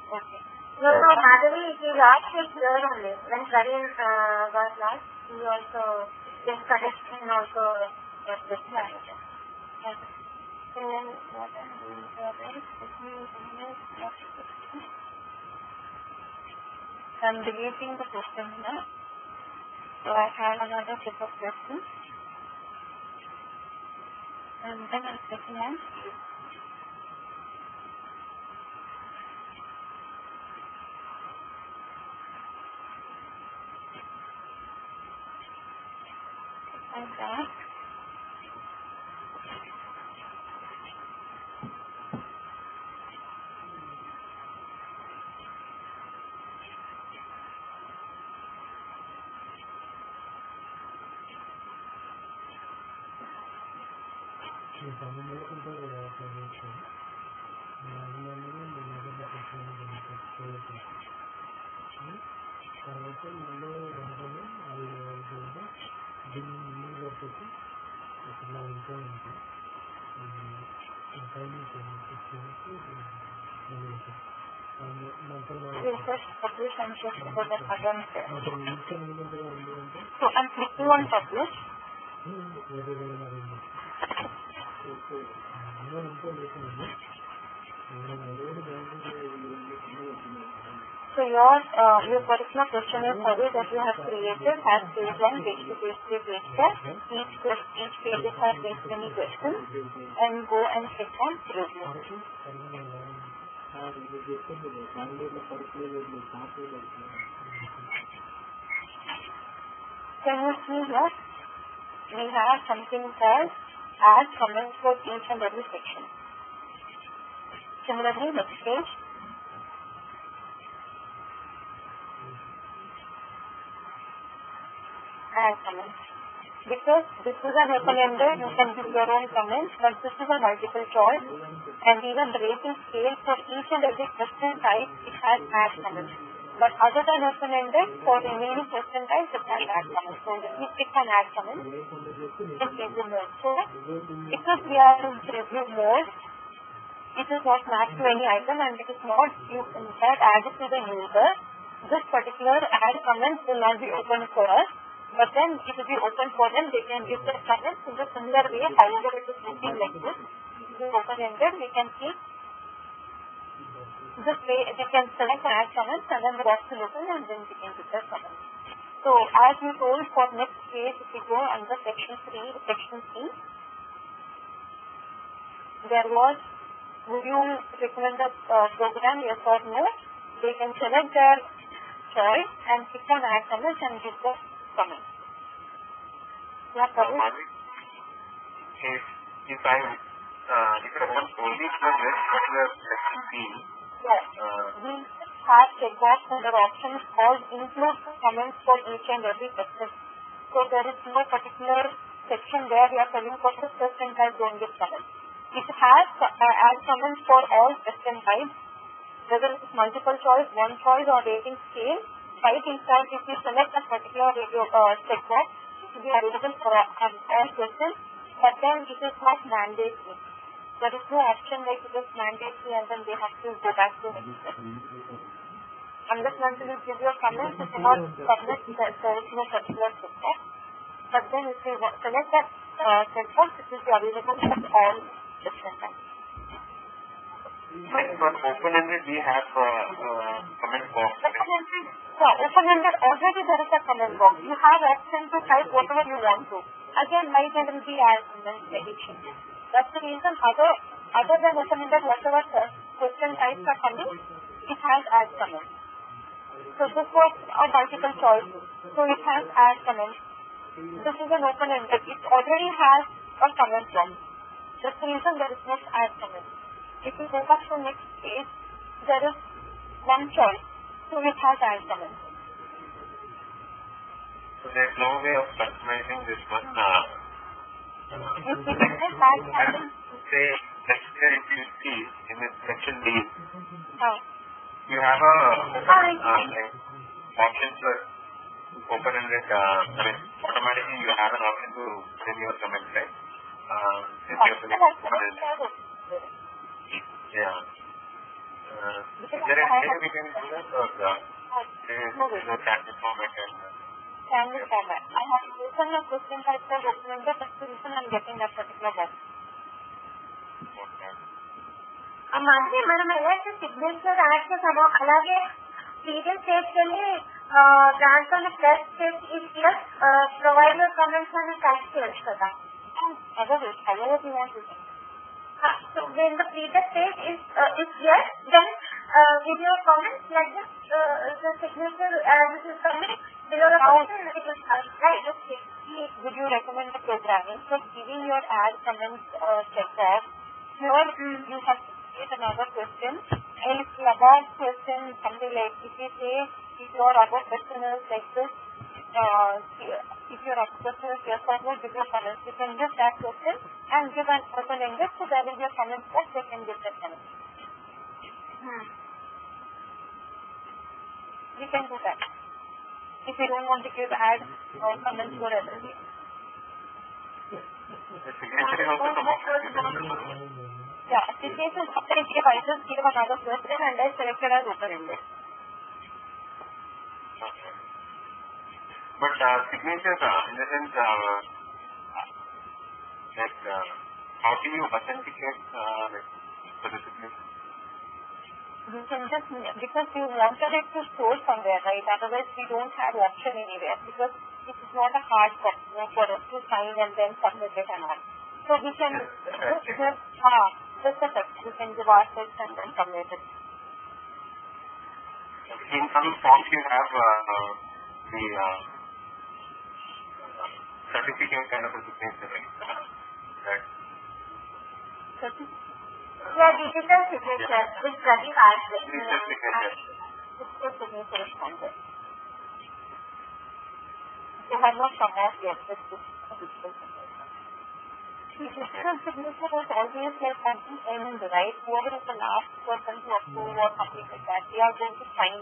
Okay. No, Madhavi, he last week here only. When Karin got last, he also just correction also got this manager. Okay. So, what I'm doing here is, let me remove that question. I'm deleting the question now. So, I have another set of questions. And then I'm clicking on view. Like that. Refresh, publish and check for the again there. So I'm clicking on publish. So your particular questionnaire survey that you have created has page 1, page 2, page 3, page 4. Each page has these many questions, and go and click on review. Can you see here? We have something called add comments for each and every section. Similarly, next page. Add comments. Because this is an open-ended, you can give your own comments, but this is a multiple choice, and even the rating scale for each and every question type, it has add comments. But other than open-ended, for remaining question types, it has add comments. So let me click on add comments in review mode. So because we are in review mode, it is not mapped to any item, and it is not added to the user. This particular add comments will not be open for us. But then it will be open for them. They can give their comments in the similar way. However, it is looking like this. It is open-ended. We can see this way. They can select and add comments, and then the box will open, and then we can give their comments. So as we told, for next page, if we go under section 3, section C, there was, would you recommend the program, yes or no? They can select their choice and click on add comments and give the comments. If I want only for this particular section B, yes, we have checkbox under options called include comments for each and every section. So there is no particular section where we are telling for this question type don't give comments. It has add comments for all question types, whether it is multiple choice, one choice or rating scale. By instance, if you select a particular checkbox, it will be available for all questions, but then it is not mandatory. There is no option like it is mandatory and then they have to go back to the next step. Unless until you give your comments, you cannot submit there is no particular checkbox. But then if you select that checkbox, it will be available for all question types. Like for open-ended, we have comment box. Open-ended, already there is a comment box. You have option to type whatever you want to. Again, might there will be add comments addition. That's the reason other than open-ended, whatever question types are coming, it has add comments. So this was a multiple choice. So it has add comments. This is an open-ended. It already has a comment box. That's the reason there is no add comments. If you go back to the next page, there is one choice. So it has add comments. So there is no way of customizing this one. If you can add comments. Say, let's say if you see in this section D, you have option for open-ended, automatically you have an option to put in your comments, right? Yeah. Is there a way we can do that or there is no standard format? Standard format. I have chosen a question type for open-ended, that's the reason I am getting that particular box. Mansi madam ऐसे signature add के समय అలాగే serial stage के लिए transfer में plus stage is plus provide your comments on type sales కదా However you want to. So when the previous stage is yes, then with your comments like this, the signature which is coming below the option, it is right. Okay. Would you recommend the programming for giving your add comments checkbox? Here you have to create another question, and if the above question something like if you say if your above question is like this, if your question is yes or no, give your comments. You can give that question and give an open-ended, so there will be a comment box, they can give that comment. You can do that. If you don't want to give add comments for everything. Yeah, signature is after if I just give another question and I selected as open-ended. Okay. But signatures, in the sense, how do you authenticate for the signature? You can just, because you wanted it to store somewhere, right? Otherwise, we don't have option anywhere because this is not a hard copy for us to sign and then submit it and all. So we can just a text. We can give our text and then submit it. In some forms, you have the certificate kind of a signature, right? Yeah, digital signature with Pradeep Art. Digital signature. Digital signature is content. You have not come out yet with this digital signature. Digital signature is always like at the end, right? Whoever is the last person to approve or something like that, they are going to sign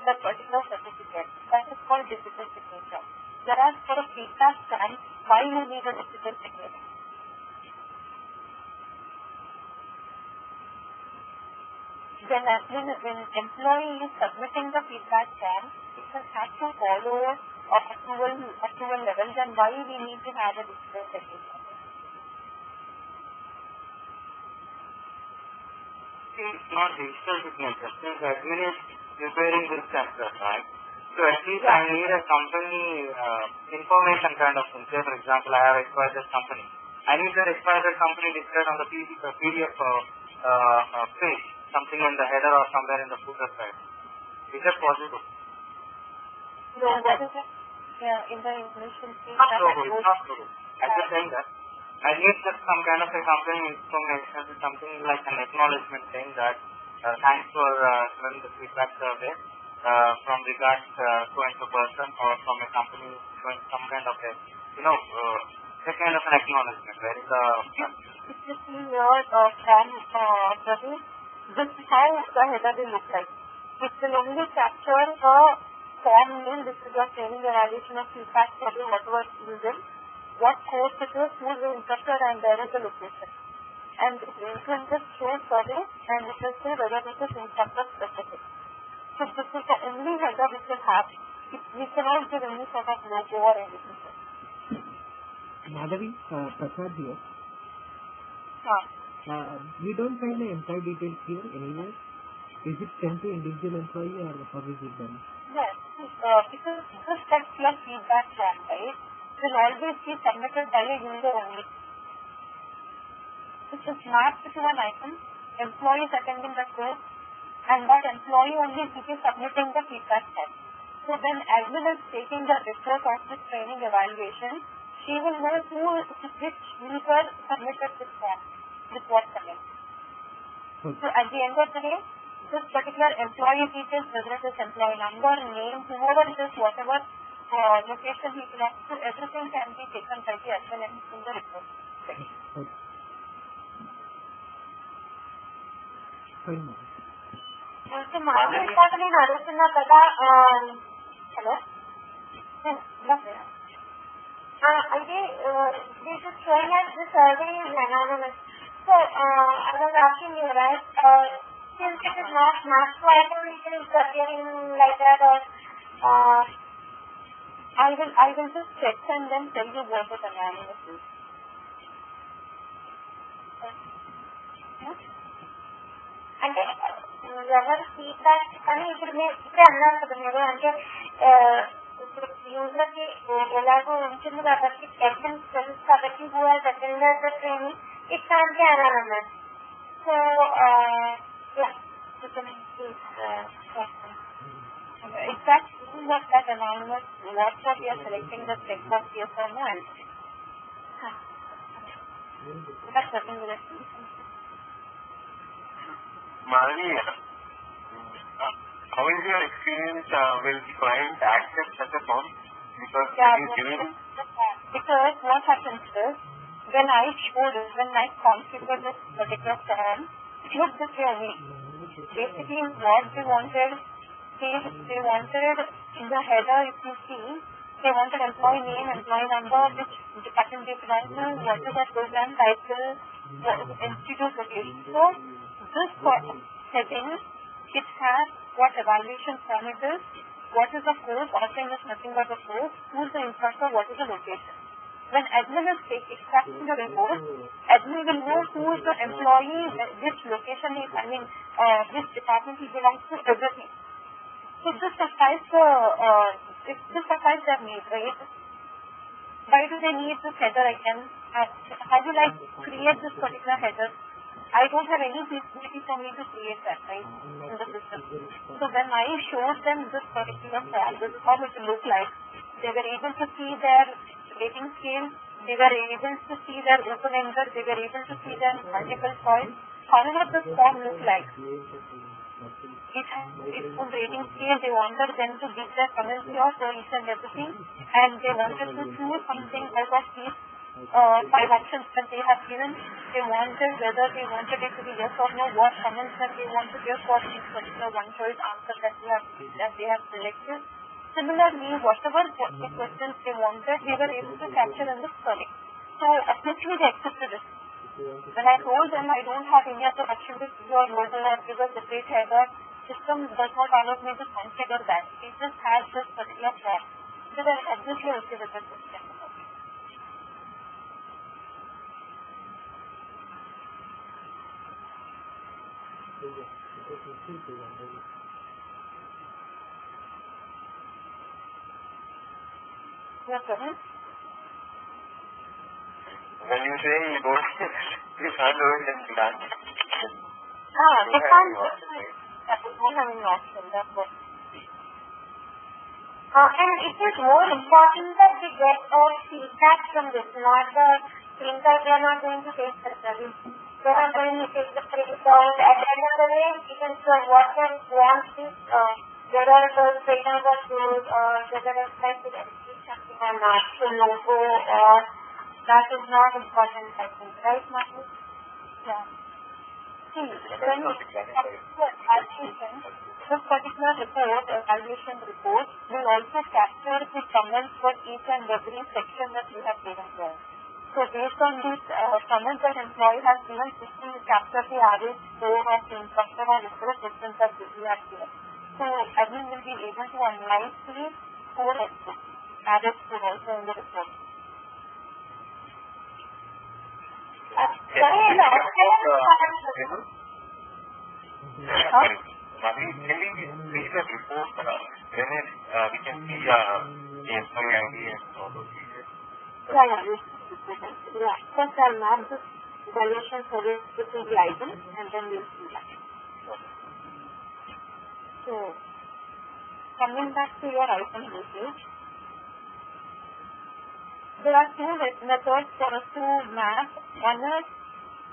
that particular certificate. That is called digital signature. Whereas for a feedback stamp, why you need a digital signature? When employee is submitting the feedback form, it has to follow approval levels, and why we need to have a digital signature. It's not digital signature. Since admin is preparing this chapter, right? So at least I need a company information kind of thing. Say for example, I have acquired this company. I need that acquired company displayed on the PDF page, something in the header or somewhere in the footer side. Is that possible? No, that is in the information page. Not true. I'm just saying that. I need just some kind of a company information, something like an acknowledgement saying that thanks for running the feedback survey from regards to a person or from a company showing some kind of a, that kind of an acknowledgement, where is the if you see your form, this is how the header will look like. It will only capture the form name, this is your training evaluation of feedback survey, whatever it is, what course it is, who is the instructor, and where is the location. And it will just show survey and it will say whether it is instructor specific. So this is the only header which will have. We cannot give any sort of logo or anything. Madhavi, Prasad here. Huh. We don't find the employee details here anywhere. Is it sent to individual employee or how is it done? Yes, because this text your feedback form, right, will always be submitted by a user only. It is mapped to an item, employee is attending the course, and that employee only will be submitting the feedback form. So when admin is taking the report of this training evaluation, she will know which user submitted this form, with what comment. Okay. So at the end of the day, this particular employee details, whether it is employee number, name, whoever it is, whatever location he belongs to, everything can be taken by the admin in the report section. Okay. Fine. So, Madhavi, importantly, Narusina Kada, hello? This is showing us the survey is anonymous. So, I was asking you, right, since it is not mapped to item, it is appearing like that, or I will just check and then tell you what is anonymous is. అంటే ఎవరు feedback కానీ ఇప్పుడు మీరు ఇప్పుడే అన్నారు కదా మీరు అంటే ఇప్పుడు యూజర్కి ఎలాగో ఉంటుంది కాబట్టి ఎగ్జామ్స్ తెలుసు కాబట్టి who has attended the training it can't be anonymous so exactly what that anonymous WhatsApp you are selecting the checkbox yes or no and that's nothing with it. Madhavi, how is your experience will the client accept such a form? Because because what happens is when I configured this particular form, it looked this way only. Basically what they wanted in the header, if you see, they wanted employee name, employee number, which department they belong to, what is the program title, institute location. So this heading, it has what evaluation form it is, what is the course, offering is nothing but the course, who is the instructor, what is the location. When admin is extracting the report, admin will know who is the employee, which location is, which department he belongs to, everything. So this suffices their need, right? Why do they need this header again? How will I create this particular header? I don't have any feasibility for me to create that, right, in the system. So when I showed them this particular form, this is how it will look like. They were able to see their rating scale, they were able to see their open-ended, they were able to see their multiple choice. However, this form looks like. It has its own rating scale. They wanted them to give their comments here for each and everything, and they wanted to choose something out of these 5 options that they have given. They wanted whether they wanted it to be yes or no, what comments that they want to give for each particular one choice answer that they have selected. Similarly, whatever the questions they wanted, we were able to capture in this survey. So obviously they accepted it. When I told them I don't have any other option to give your logo or give a separate header, system does not allow me to configure that. It just has this particular form. So they are obviously okay with the system. Yes, sir. when you say you don't, you can't do it in Sudan. They can't do it. They don't have any option, that's what. And it is more important that we get our feedback from this, not the thing that they are not going to take the study. They are not going to take the print out. At the end of the day, it is what they want is whether the breakdown was good or whether it's like something or not, so logo or That is not important, I think, right, Martin? Yeah. See, when you evaluation, this particular report, evaluation report, will also capture the comments for each and every section that you have given there. So based on these comments that employee has given, this will capture the average score of the instructor or resource systems that you have given. So admin will be able to analyze the score also, average score also in the report. Can we read the report when we can see the employee ID and all those details? Yeah. First I'll map this evaluation service within the item and then we'll see that. So, coming back to your item usage, there are two methods for us to map. One is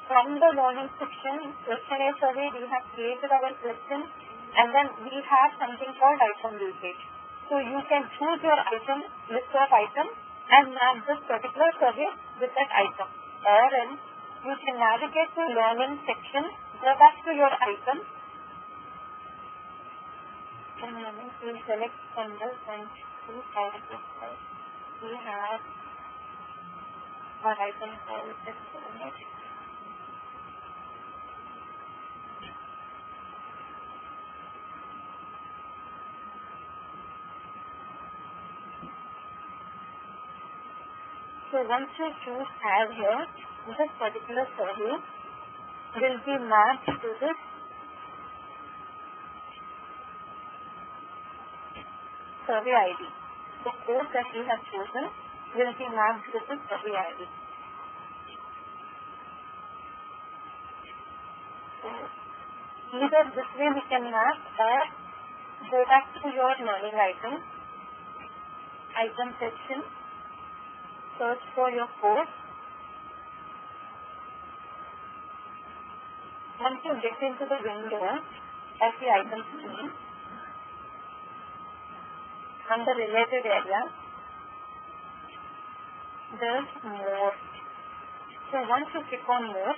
from the learning section, questionnaire survey, we have created our question and then we have something called item usage. So you can choose your item, list of items and map this particular survey with that item. Or else you can navigate to learning section, go back to your item and we'll select from this and see how it looks like. We have our item called estimate. So once you choose have here, this particular survey will be mapped to this survey ID. The code that we have chosen will be mapped to this survey ID. So either this way we can map or go back to your learning item section, search for your code. Once you get into the window of the item screen, under related area, there's more. So once you click on more,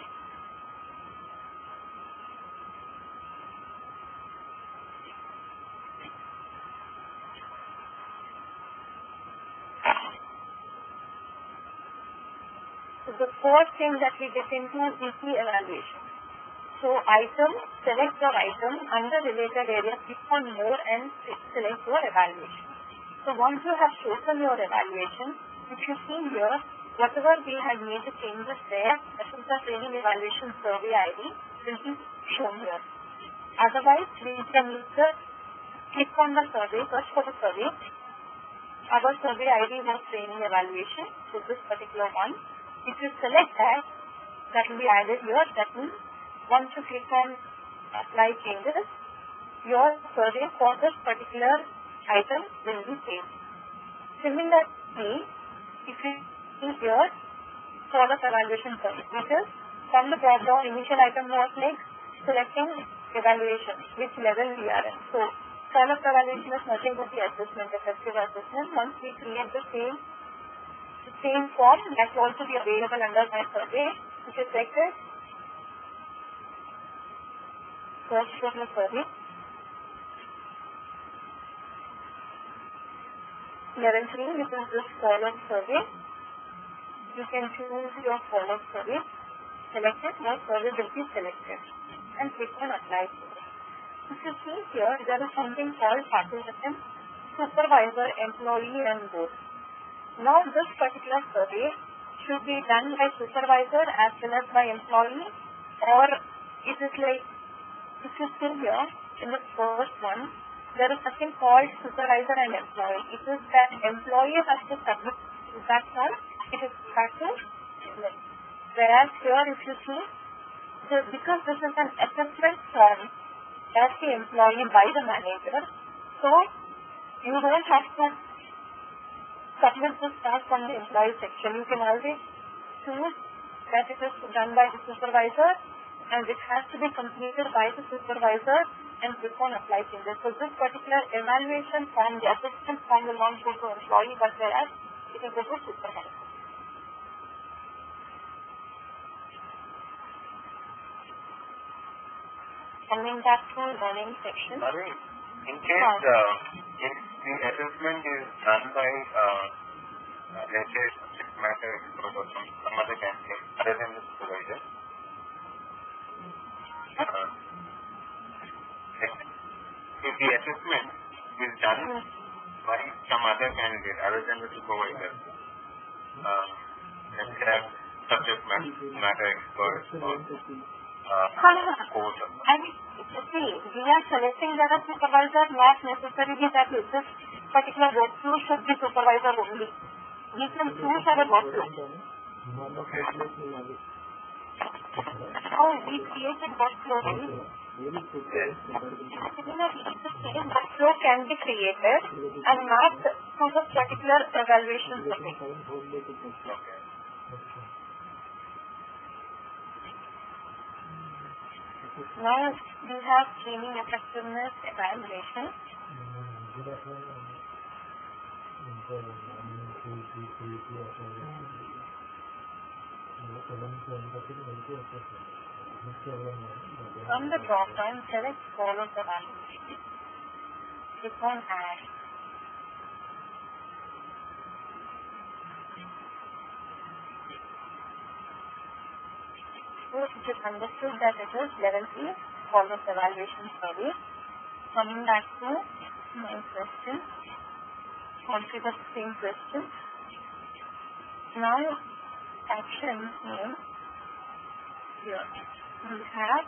so the first thing that we get into is the evaluation. So item, select your item, under related area, click on more and select your evaluation. So once you have chosen your evaluation, if you see here, whatever we have made the changes there, that is the training evaluation survey ID, will be shown here. Otherwise, we can use the click on the survey, search for the survey. Our survey ID was training evaluation, so this particular one. If you select that, that will be added here. That means once you click on apply changes, your survey for this particular item will be saved. Similarly, if you see here, follow-up evaluation survey, which is from the drop-down initial item was like selecting evaluation, which level we are in. So, follow-up evaluation is nothing but the assessment, effective assessment. Once we create the same form, that will also be available under my survey, which is selected. Search for the survey. Level 3, which is this follow-up survey. You can choose your follow-up survey, select it, your survey will be selected and click on apply survey. If you see here, there is something called participant, supervisor, employee and both. Now this particular survey should be done by supervisor as well as by employee, or it is like, if you see here in the first one, there is something called supervisor and employee. It is that employee has to submit that form, it is back to employee. Whereas here if you see, because this is an assessment form of the employee by the manager, so you don't have to submit this form from the employee section. You can always choose that it is done by the supervisor and it has to be completed by the supervisor and click on apply changes. So this particular evaluation form, the assessment form will not go to employee, but whereas it will go to supervisor. coming back to learning section. In case if the assessment is done by let's say subject matter expert or some other candidate other than the supervisor, if the assessment is done by some other candidate other than the supervisor, let's say subject matter expert or coach. I mean, see, we are selecting that a supervisor, not necessarily that this particular workflow should be supervisor only. We can choose our workflow. Oh, we created workflow only. Similarly, the same workflow can be created and mapped to the particular evaluation setting. Now we have training effectiveness evaluation. From the drop down, select follow the evaluation. Click on add. So it is understood that it is level 3 follow the evaluation survey. Coming back to my question, configure the same question. Now action name here. We have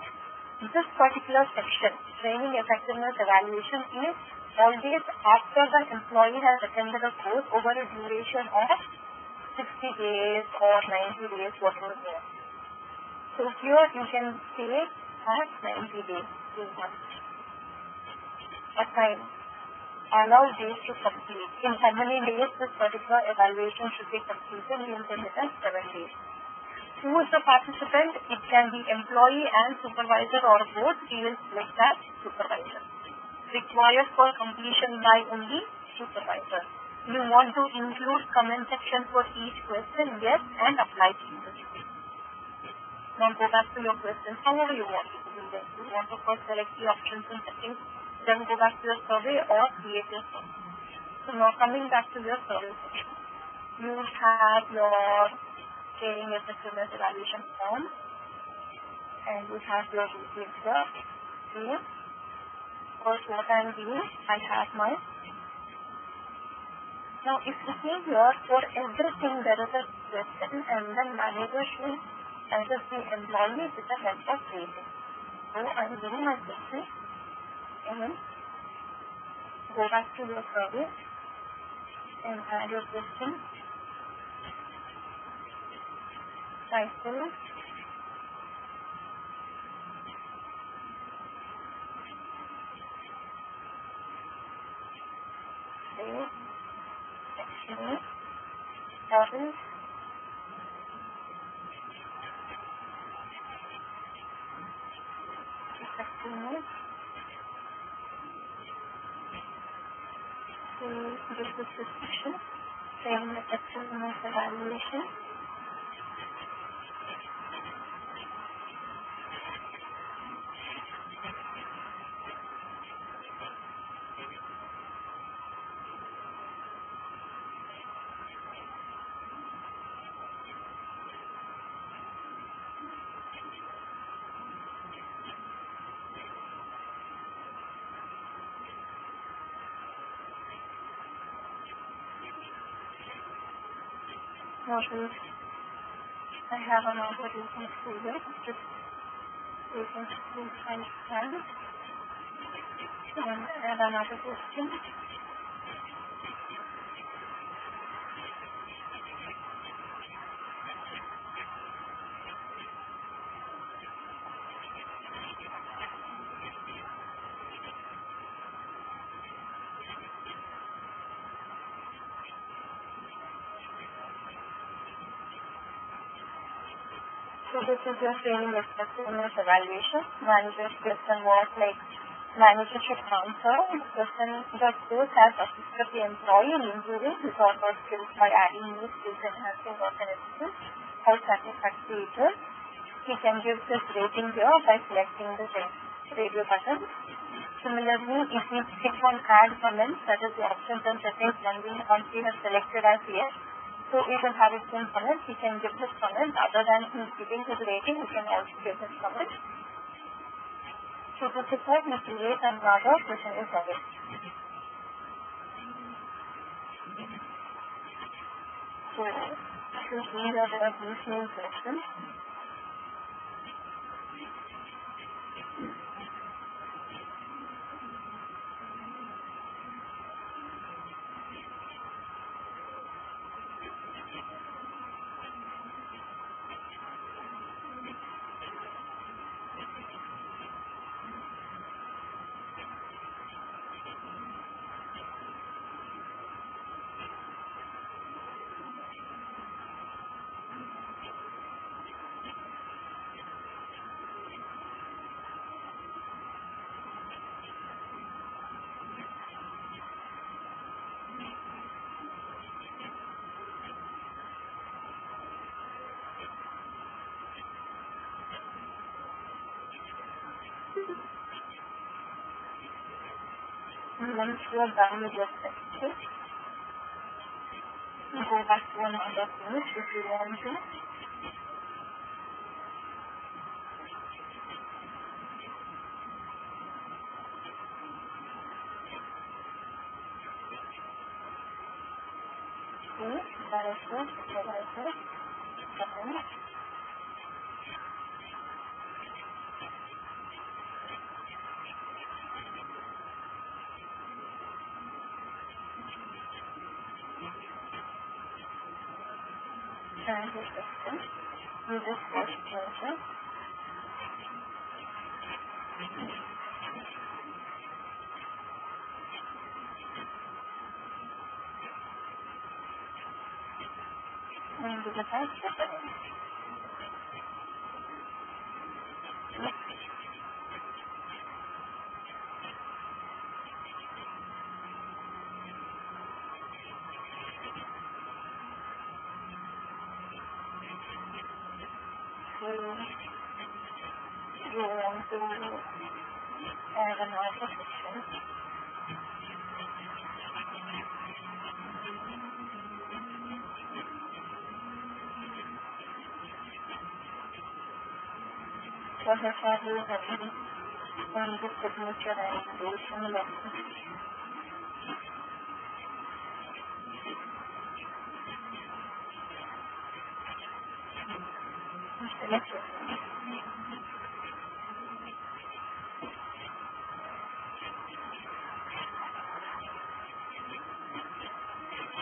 this particular section, training effectiveness evaluation, is always after the employee has attended a course over a duration of 60 days or 90 days, whatever it is. So here you can say at 90 days, 3 months. Assign, allow days to complete. In how many days this particular evaluation should be completed, we will set it as 7 days. Choose the participant, it can be employee and supervisor or both, we will select that supervisor. Required for completion by only supervisor. You want to include comment section for each question, yes, and apply changes. Now go back to your questions, however you want to do this. You want to first select the options and settings, then go back to your survey or create your survey. So now coming back to your survey section. You have your training effectiveness evaluation form and you have your details here. First what I am doing, I have my. Now if you see here, for everything there is a question and then manager should answer the employee with the help of rating. So I am giving my question and go back to your survey and add your question. Title. Save. Section. Orange. Effectiveness. So this is the section. Training effectiveness evaluation. I have another reason to do it. Just reason to understand and add another question. So this is your training effectiveness evaluation. Manager's question was like, manager should answer the question, the course has assisted the employee in improving his or her skills by adding new skills, enhancing work and experience. How satisfactory it is. He can give this rating here by selecting the radio button. Similarly, if we click on add comments, that is the options and settings once we have selected as yes, so we will have his own comments. He can give his comments. Other than him giving his rating, he can also give his comments. So to support, we create another questionnaire service. So these are the additional questions. Once you are done with your section, go back to another page if you want to. Director, supervisor, comment. And the system, you just watch closer. And do the type settings. You want to add another section. So here for you on the signature and duration lesson. Select it.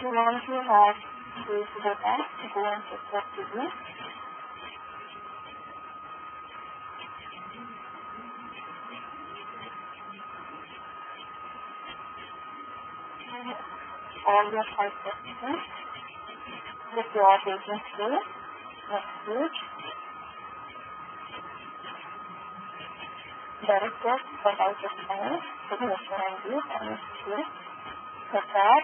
You want to have this data, go and check that video. All your 5 questions with your taking skill. Next page. Director, set out the file, signature and view, and skill. Set that.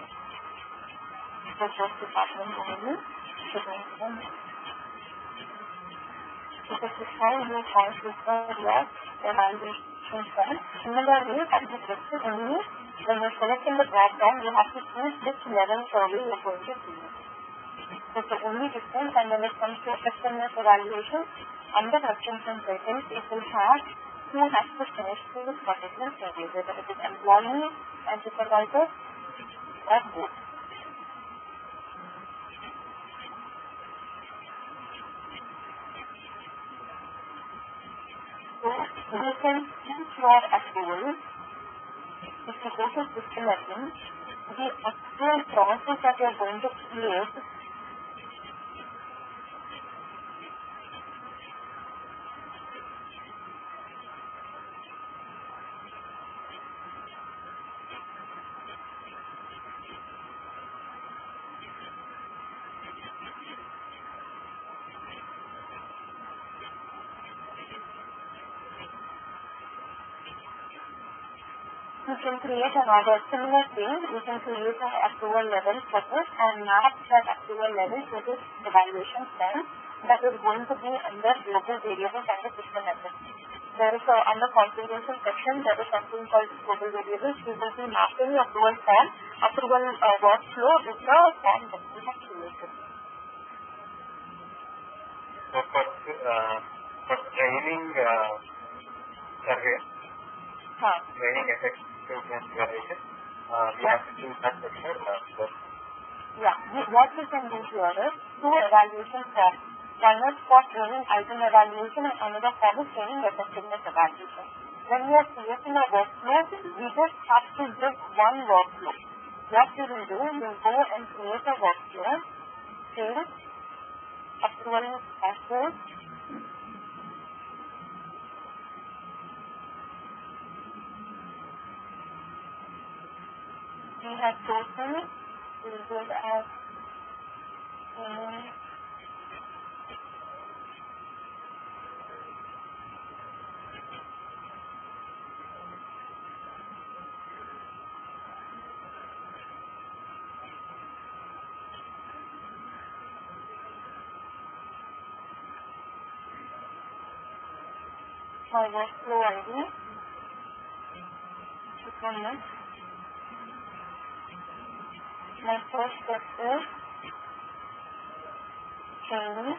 Resource department only. Signature. Because the file will have this your evaluation file. Similarly, at the question only, when you're selecting the drop down, you have to choose which level survey you're going to do. So the only difference, and when it comes to SMS evaluation, under options and settings, it will have who has to finish this particular survey, whether it is employee and supervisor or both. So you can choose your approval. If you go to system admin, the actual process that you are going to create you can create another similar thing. You can create an approval level for this and map that approval level to this evaluation cell that is going to be under global variables and the system level. there is under configuration section, there is something called global variables. We will be mapping your approval form, approval workflow with the form that we have created. So for training survey, training effectiveness evaluation, we have to do that section. What we can do here is two evaluation forms. One is for training item evaluation and another form is training effectiveness evaluation. When we are creating a workflow, we just have to give one workflow. What we will do, we will go and create a workflow, sales, approval process, we have chosen, we will do it as my workflow ID. This one is my first step is training.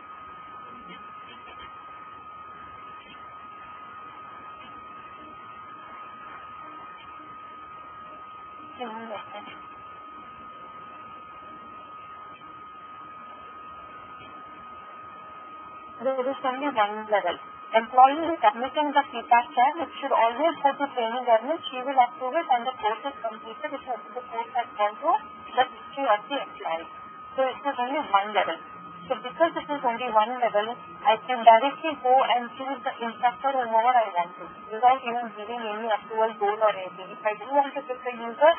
There is only one level. Employee is submitting the feedback check, it should always go to training admin. She will approve it and the course is completed. It has the course has gone to the history of the employee. So it is only one level. So because it is only one level, I can directly go and choose the instructor whomever I want to, without even giving any approval role or anything. If I do want to pick a user,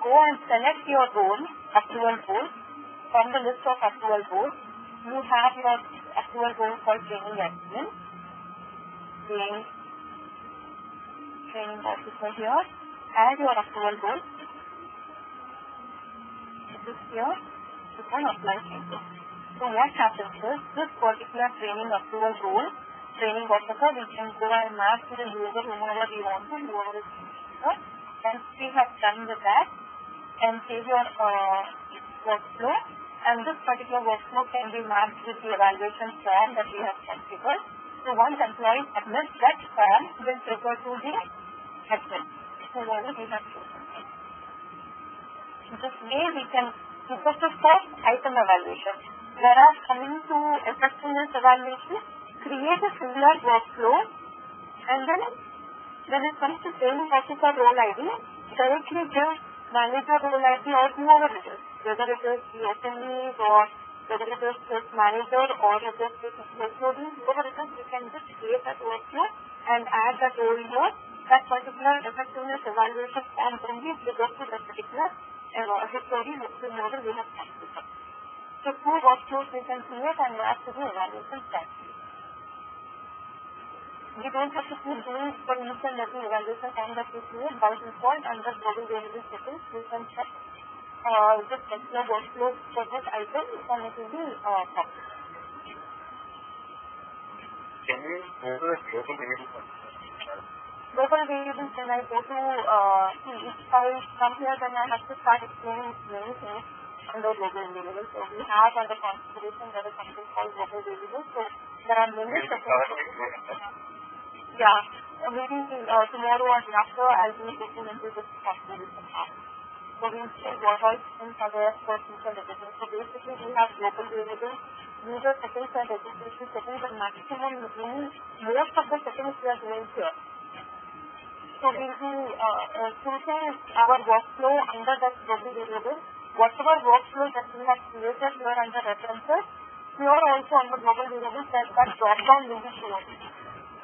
go and select your role, approval role, from the list of approval roles. You have your approval role for training admin. Training officer here, add your approval role. This is here, this one apply changes. So what happens is, this particular training approval role, training officer, we can go and map to the user whomever we want to, whoever is user. Once we have done with that, and save your workflow, and this particular workflow can be mapped with the evaluation form that we have configured. So once employee submits that form, will trigger to the admin. So what we have chosen. This way we can, this is for item evaluation. Whereas coming to effectiveness evaluation, create a similar workflow and then when it comes to training officer role ID, directly give manager role ID or whoever it is, whether it is the SMEs or whether it is just manager or it is HOD, whoever it is, we can just create that workflow and add that role here. That particular effectiveness evaluation form only triggers to that particular HOD whomever we have configured. So two workflows we can create and map to the evaluation form. We don't have to keep doing for each and every evaluation form that we create. By default, under global variable settings, we can set this particular workflow for this item and it will be possible. Can you go to the global variable? Global variables, when I go to, if I come here, then I have to start explaining many things under global variables. So we have under configuration, there is something called global variables. So there are many settings. Yeah, maybe tomorrow or after I'll be looking into this configuration part. So we'll say what all things are there for future registration. So basically we have global variables, user settings and registration settings, and maximum most of the settings we are doing here. So we'll be choosing our workflow under that global variable. Whatever workflow that we have created here under references, here also under global variables that drop down will be shown.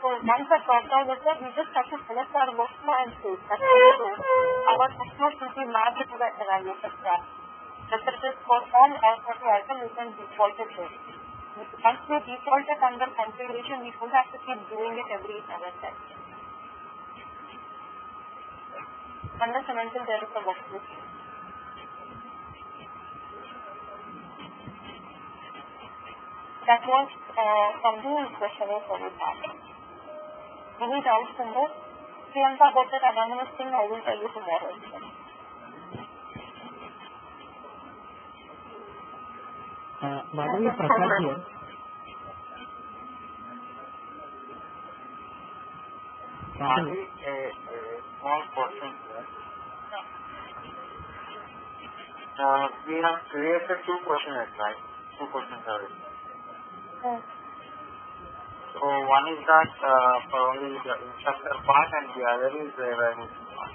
So once the drop down is there, we just have to select our workflow and save. That's what we do. Our workflow should be mapped to the evaluation form. Whether it is for form or for the item, we can default it here. Once we default it under configuration, we don't have to keep doing it every other step. Unless and until there is a workflow. That was from the questionnaire for the part. Any doubts in this? Priyanka, about that anonymous thing, I will tell you tomorrow. Madhavi, Prakash here. Madhavi, a small question here. We have created two questions, right? Two questions already. So one is that for only the instructor part and the other is the evaluation part.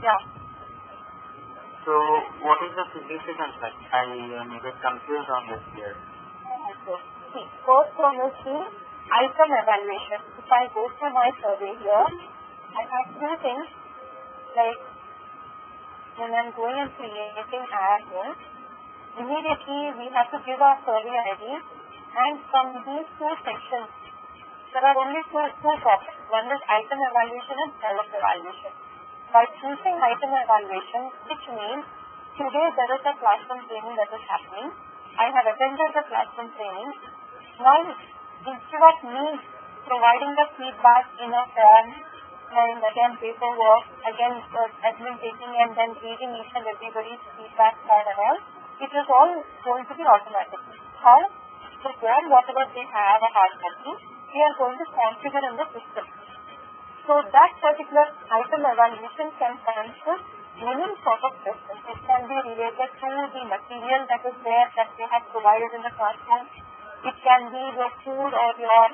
Yeah. So what is the significance? Like, I am a bit confused on this here. Okay. See, first one is the item evaluation. If I go to my survey here, I have two things, like when I'm going and creating admin, immediately we have to give our survey ID, and from these two sections, there are only two topics. One is item evaluation and follow-up evaluation. By choosing item evaluation, which means today there is a classroom training that is happening. I have attended the classroom training. Now, instead of me providing the feedback in a form and again paperwork, again admin taking and then reading each and everybody's feedback card and all, it is all going to be automatic. How? The form, whatever they have, a hard copy, we are going to configure in the system. So that particular item evaluation can consist many sort of questions. It can be related to the material that is there that they have provided in the classroom. It can be your food or your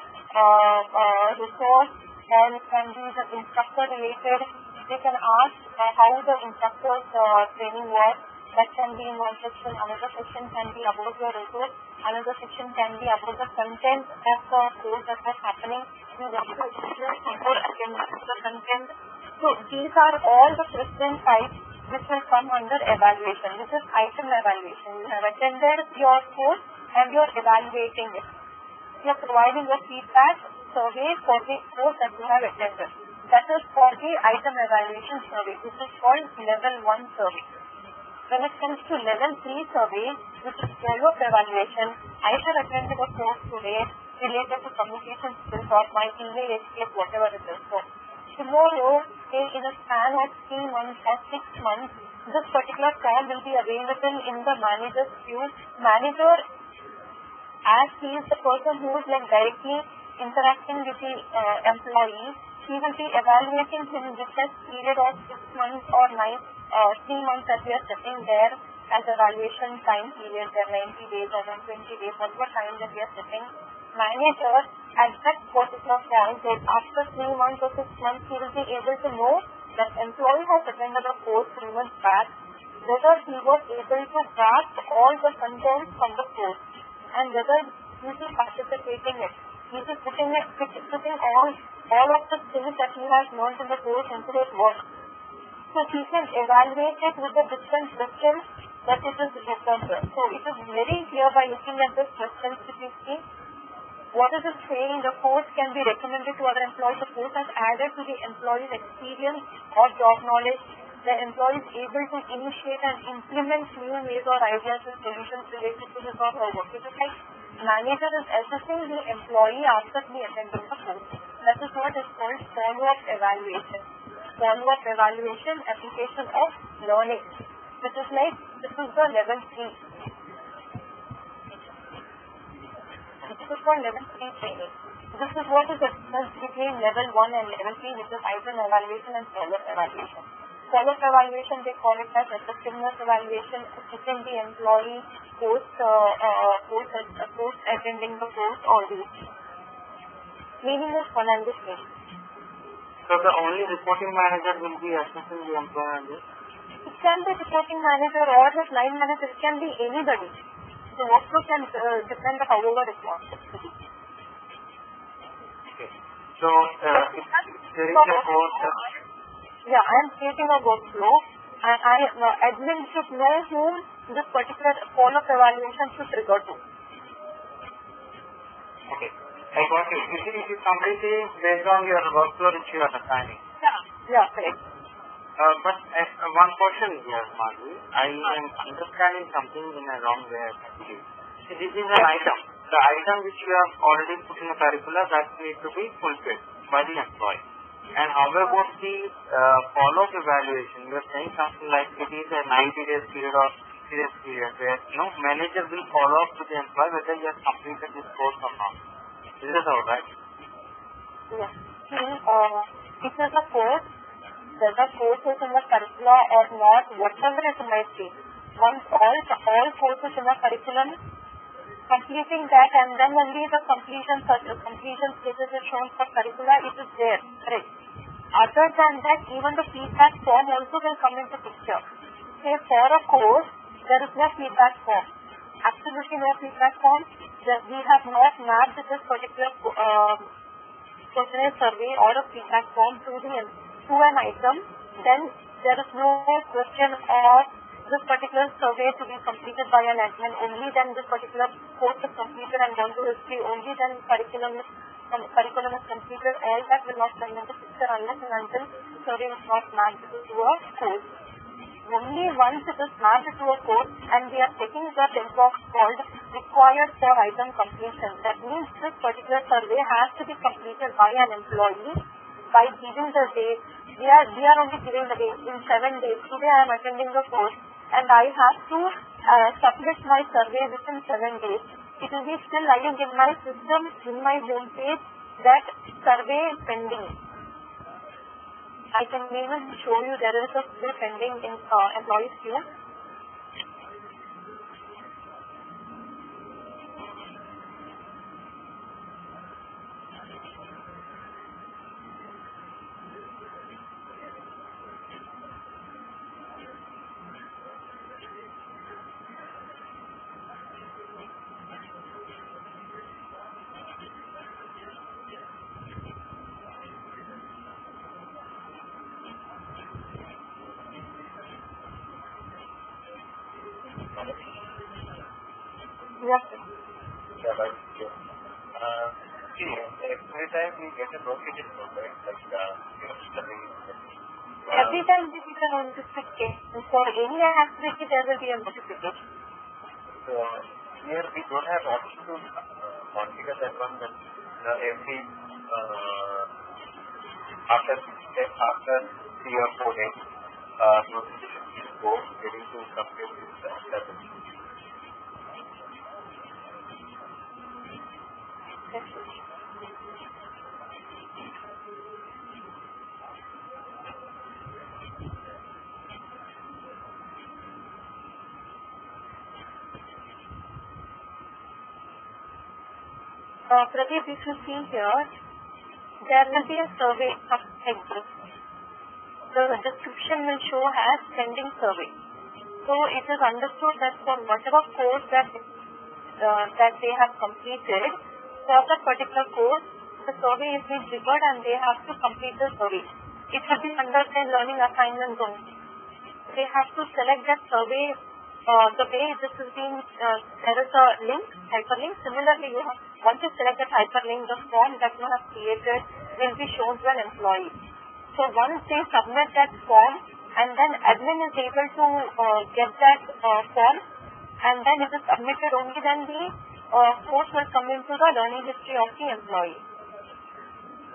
resource, or it can be the instructor related. They can ask how the instructor's training was. That can be in one section. Another section can be about your resource. Another section can be about the content of the course that was happening. We want to explain more again the content. So these are all the question types which will come under evaluation. This is item evaluation. You have attended your course and you are evaluating it. You are providing a feedback survey for the course that you have attended. That is for the item evaluation survey. This is called level 1 survey. When it comes to level 3 survey, which is follow-up evaluation, I have attended a course today related to communication skills or my email escape, whatever it is. So tomorrow, say in a span of 3 months or 6 months, this particular form will be available in the manager's queue. Manager, as he is the person who is like directly interacting with the employee, he will be evaluating him with a period of 6 months or 3 months that we are sitting there as evaluation time period, 90 days or 120 days, whatever time that we are sitting. Manager at that particular point, that after 3 months or 6 months, he will be able to know that employee has attended a course 3 months back, whether he was able to grasp all the contents from the course and whether he is participating in it. He is putting all of the things that he has learned in the course into his work. So he can evaluate it with the different questions that it is different. So it is very clear by looking at this questions that you see. What is it saying? The course can be recommended to other employees. The course has added to the employee's experience or job knowledge. The employee is able to initiate and implement new ways or ideas and solutions related to his or her work. It is like manager is assessing the employee after he attended the course. That is what is called follow-up evaluation. Follow-up evaluation, application of learning. This is the level 3. This is for level 3 training. This is what is the difference between level 1 and level 3, which is item evaluation and follow-up evaluation. Follow-up evaluation, they call it as effectiveness evaluation, assessing the employee post attending the course, all these. Meaning is one and the same. So the only reporting manager will be assessing the employee on this? It can be reporting manager or the line manager. It can be anybody. The workflow can depend on however it wants it to be. Okay. So if there is a course... Yeah, I am creating a workflow and admin should know whom this particular follow-up evaluation should trigger to. Okay. I got it. It is completely based on your workflow which you are assigning. Yeah, correct. But one question here, Madhu. I am understanding something in a wrong way, actually. See, this is an item. The item which you have already put in the curricula, that needs to be fulfilled. by the employee. And how about the follow-up evaluation? You are saying something like it is a 90 days period or 60 days period where manager will follow up with the employee whether he has completed this course or not. Is this all right? Yes. It is a course, whether course is in the curricula or not, whatever it might be. Once all courses in the curriculum, completing that and then only the completion status is shown for curricula, it is there. Correct. Other than that, even the feedback form also will come into picture. Say for a course, there is no feedback form. Absolutely no feedback form. We have not mapped this particular questionnaire survey or a feedback form to an item. Then there is no question of this particular survey to be completed by an admin. Only then this particular course is completed and gone to history. Only then curriculum is completed. All that will not come into picture unless and until survey is not mapped to a course. Only once it is mapped to a course and we are taking the checkbox called required for item completion. That means this particular survey has to be completed by an employee by giving the date. We are only giving the date in 7 days. Today I am attending the course and I have to submit my survey within 7 days. It will be still lying in my system, in my home page, that survey is pending. I can even show you there is a survey pending in employees queue. Yes, sir. Yeah, right. Sure. See, every time we get a notification, right? Like, studying. Every time we get a notification, for any activity there will be a notification. So, here we don't have option to configure that one that every after 3 or 4 days notification will go getting to complete this level. Pradeep, if you see here, there will be a survey of exit. The description will show as pending survey. So it is understood that for whatever course that they have completed, for that particular course, the survey is being triggered and they have to complete the survey. It will be under their learning assignment zone. They have to select that survey. The way this is being, there is a link, hyperlink. Similarly, once you select that hyperlink, the form that you have created will be shown to an employee. So once they submit that form, and then admin is able to get that form, and then it is submitted, only then the course will come into the learning history of the employee.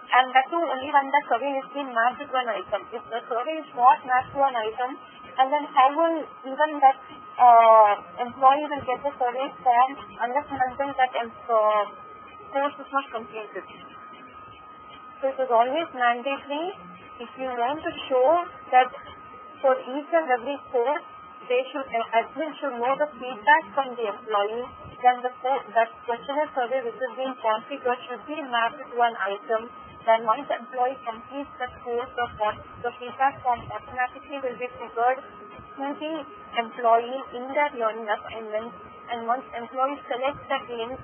And that too only when the survey is being mapped to an item. If the survey is not mapped to an item, and then how will even that employee will get the survey form unless and until that course is not completed. So it is always mandatory, if you want to show that for each and every course, admin should know the feedback from the employee, then that questionnaire survey which is being configured should be mapped to an item. Then once the employee completes the course, the feedback form automatically will be triggered to the employee in their learning assignment. And once employee selects that link,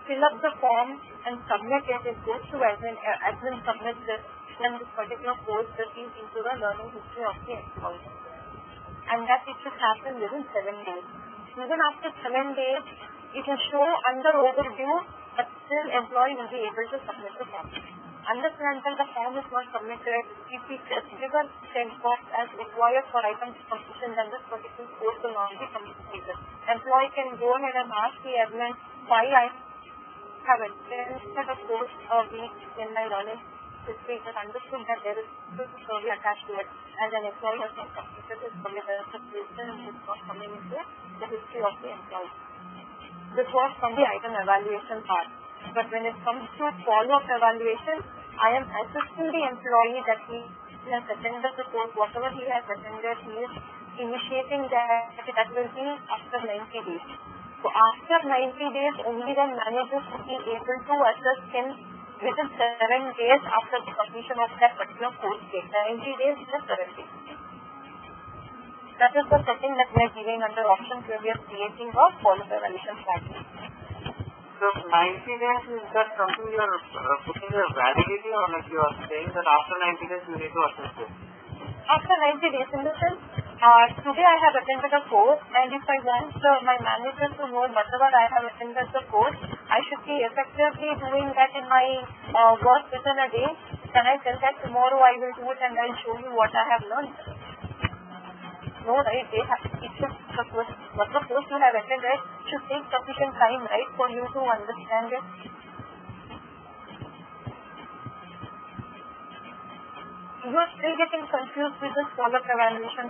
fill up the form and submit it, it goes to admin. Admin submits it, then this particular course receives into the learning history of the employee. And that it should happen within 7 days. Even after 7 days, it will show under overview, but still employee will be able to submit the form. Unless and until the form is not submitted, if we trigger checkbox as required for item completion, then this particular course will not be completed. Employee can go ahead and ask the admin why I have attended a course a week in my learning history, it is understood that there is a survey attached to it, and an employee has not completed his survey, there is a question and it is not coming into the history of the employee. This was from the item evaluation part. But when it comes to follow-up evaluation, I am assisting the employee that he has attended the course, whatever he has attended, he is initiating that will be after 90 days. So after 90 days, only then managers will be able to assess him within 7 days after the completion of that particular course date. 90 days plus 7 days. That is the setting that we are giving under options where we are creating a follow-up evaluation strategy. So 90 days, is that something you are putting your validity, or like you are saying that after 90 days you need to assess it? After 90 days, in the sense, today I have attended a course, and if I want my manager to know whatever I have attended the course, I should be effectively doing that in my work within a day. Can I tell that tomorrow I will do it and I will show you what I have learned? No, right? Whatever course you have attended should take sufficient time, right, for you to understand it. You are still getting confused with this follow-up evaluation.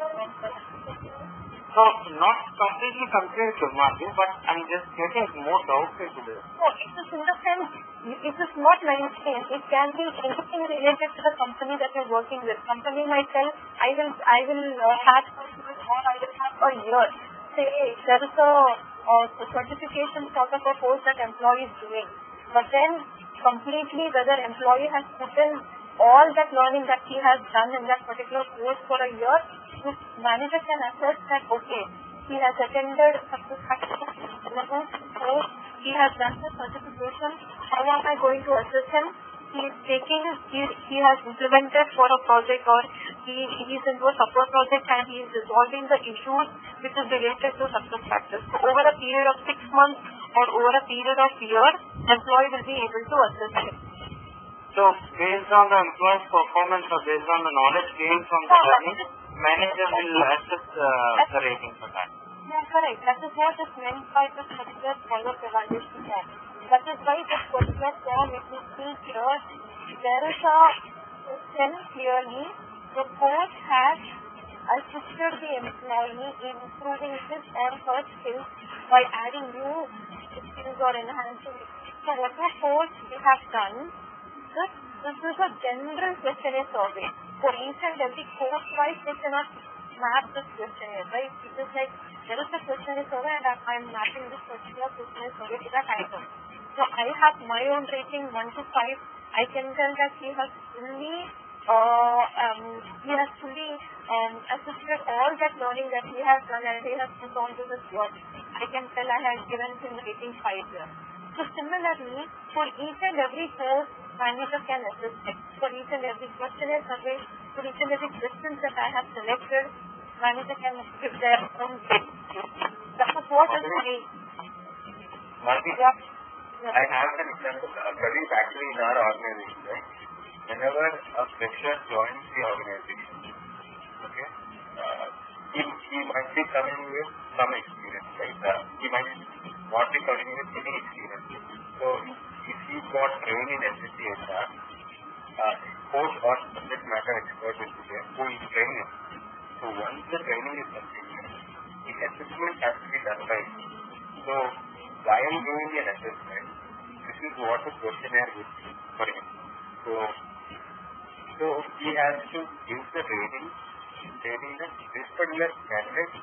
No, not completely confused, Marty, but I'm just getting more doubts into this. No, it is in the sense, it is not 90 days. It can be anything related to the company that you're working with. Company might tell, I will have or I will have a year. Say, there is a certification sort of a course that employee is doing. But then, completely, whether employee has put in all that learning that he has done in that particular course for a year, the manager can assess that, okay, he has attended SuccessFactors course, he has done the certification, how am I going to assess him? He has implemented for a project, or he is into a support project and he is resolving the issues which is related to SuccessFactors. So over a period of 6 months or over a period of year, employee will be able to assess him. So, based on the employee's performance or based on the knowledge gained from the learning, manager will assess the rating for that. Yeah, correct. That is what is meant by this particular follow-up evaluation form. That is why this particular form, if you see here, there is a question clearly, the course has assisted the employee in improving his or her skills by adding new skills or enhancing it. So, whatever course we have done, this is a general questionnaire survey. For each and every course-wise, we cannot map this questionnaire, right? It is like, there is a questionnaire survey and I am mapping this particular questionnaire survey to that item. So I have my own rating 1 to 5. I can tell that he has fully assisted all that learning that he has done and he has put on to this work. I can tell I have given him rating 5 here. So similarly, for each and every course, manager can assist it. For each and every questionnaire survey, for each and every questions that I have selected, manager can give their own rating. That is what is my... Marty, I have an example. Pradeep, actually in our organization, right? Whenever a fresher joins the organization, okay, he might be coming with some experience, right? He might not be coming with any experience. So, if he got trained in SAP HR, coach or subject matter expert will be there who will train him. So, once the training is completed, the assessment has to be done by him. So, while doing an assessment, this is what the questionnaire would be for him. So he has to give the rating stating that this particular candidate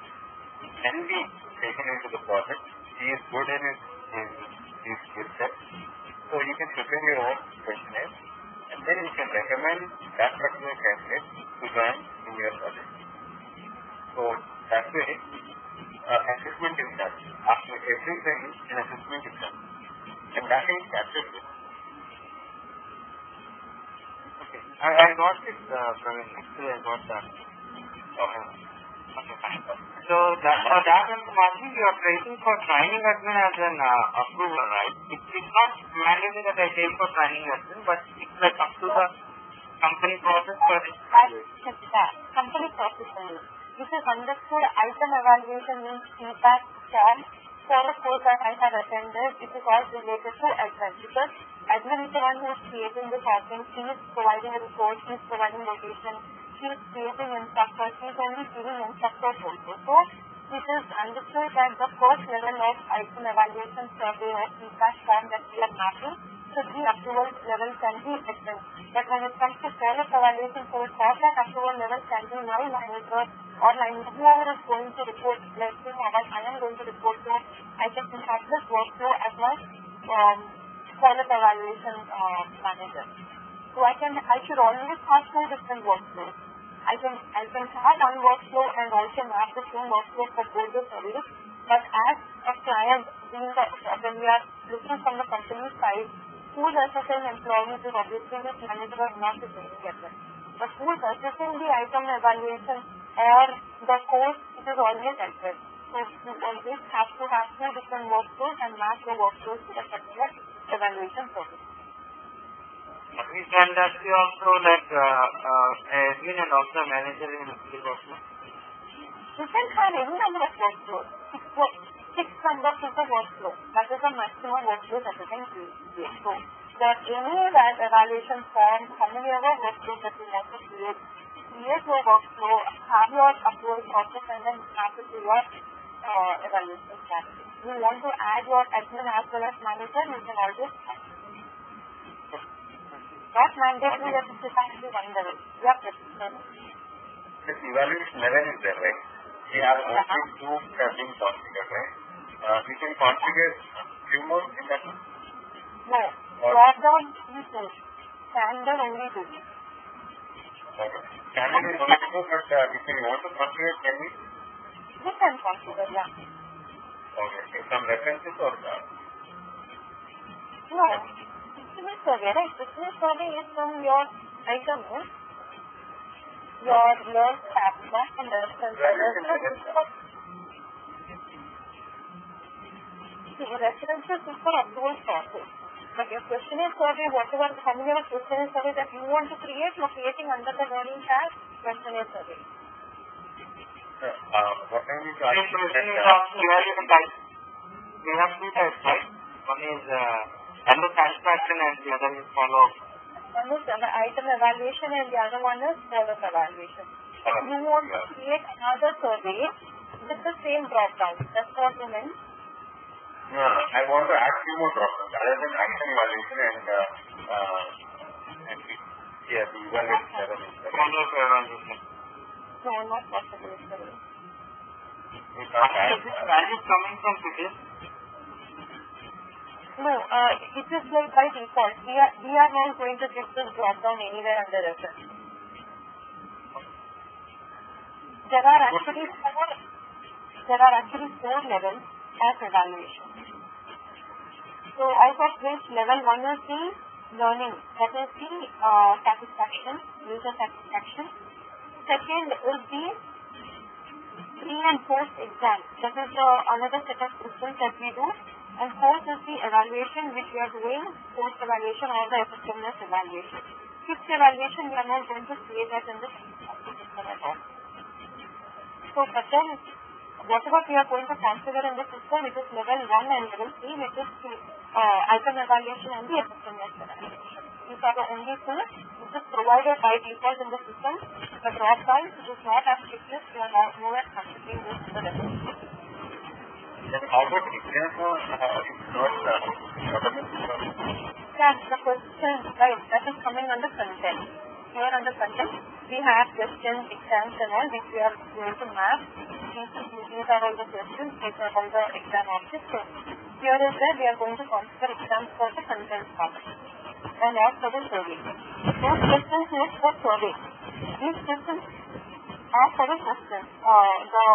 can be taken into the project. He is good in his skill set. So you can prepare your own questionnaire and then you can recommend that particular candidate to join in your project. So that way, assessment is done. After every training, an assessment is done. And that is captured. Okay. I got it, Praveen. Actually, I got that. Okay, fine. So, for that one, Marty, you are waiting for training admin as an approval, right? It's not mandatory that I take for training admin, but it's like up to the company process for it. Company process only. This is understood item evaluation means feedback form for a course that I have attended, it is all related to admin, because admin is the one who is creating the offering. She is providing a resource, she is providing location, she is creating instructors, she is only giving instructors also. So it is understood that the first level of item evaluation survey or feedback form that we are mapping should be approval level can be admin. But when it comes to service evaluation, so for that approval level can be my manager or whoever is going to report, let's say I am going to report to, I can have this workflow as my service evaluation manager. So I should always have two different workflows. I can have one workflow and also map the same workflow for both the service. But as a client, when we are looking from the company side, who is assessing employees is obviously the manager or not the same together. But who is assessing the item evaluation or the course, it is always active. So you always have to have two different workflows and map the workflows to the particular evaluation service. Can that be also like admin and also manager in the workflow? You can have any number of workflows. Six numbers is the workflow. That is the maximum workflow that you can create. So there are any evaluation form, how many other workflows that you want to create your workflow, have your approval process, and then map it to your evaluation strategy. You want to add your admin as well as manager, you can always add. Not mandatory that it has to be one level. Yep, this evaluation level is there, right? We have only two being configured, right? We can configure few more in that one? No. Drop down features. Standard only two. Okay. Standard is only two, but if we want to configure, can we? We can configure, yeah. Okay. Some references or that? No. Business survey, right? Business survey is from your item, your learned tab, not from the references is for approval process. But your questionnaire survey, whatever, how many of questionnaire survey that you want to create, you are creating under the learning tab questionnaire survey. What I need to ask you is we have two types, right? One is under satisfaction and the other is follow-up. One is item evaluation and the other one is service evaluation. You want to create another survey with the same drop-down. That's what you mean? No, I want to add few more drop-downs other than item evaluation and the evaluation level. Follow-up evaluation. No, not possible. We can't add. Is this value coming from Figures? No, it is like by default. We are not going to give this drop down anywhere under reference. There are actually four levels of evaluation. So out of which level 1 is the learning, that is the satisfaction, user satisfaction. Second is the pre and post exam. That is another set of systems that we do. And fourth is the evaluation which we are doing, post evaluation or the effectiveness evaluation. Fifth evaluation we are not going to create that in this system at all. So but then whatever we are going to configure in the system, it is level 1 and level 3, which is the item evaluation and the effectiveness evaluation. These are the only two which is provided by default in the system. The drop down, which is not as checklist, we are not configuring this in the reference. Then how about example? It's not That's the question, right? That is coming under content. Here under content, we have questions, exams and all which we are going to map. These are all the questions, these are all the exam objects. So here is where we are going to configure exams for the content part and not for the survey. Those questions is for survey. These questions are for the question. The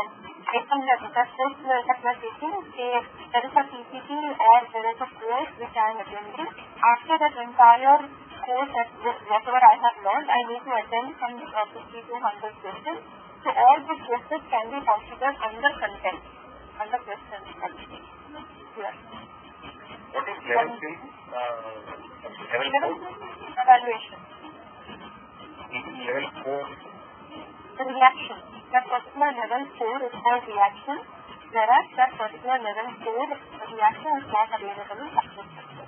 item that we are taking, say there is a PPT or there is a course which I am attending. After that entire course, whatever I have learned, I need to attend some 50 to 100 questions. So all these questions can be considered under content, under questions. Yes. What is level 3? Level 4? Evaluation. Level 4? The reaction. That particular level 4 is called reaction. whereas that particular level 4 reaction is not available in SuccessFactors.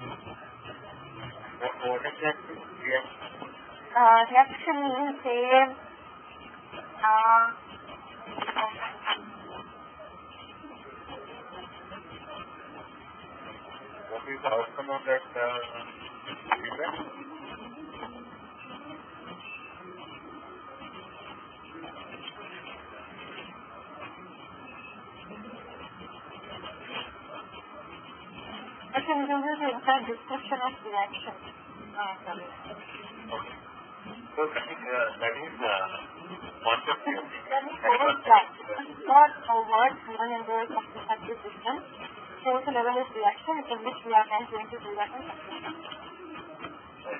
What exactly? Reaction means say what is the outcome of that event? I can give you the entire description of reaction. Sorry. Okay. So that is concept here. That is not a word given in the SuccessFactors system. Fourth level is reaction, in which we are then going to do that in SuccessFactors.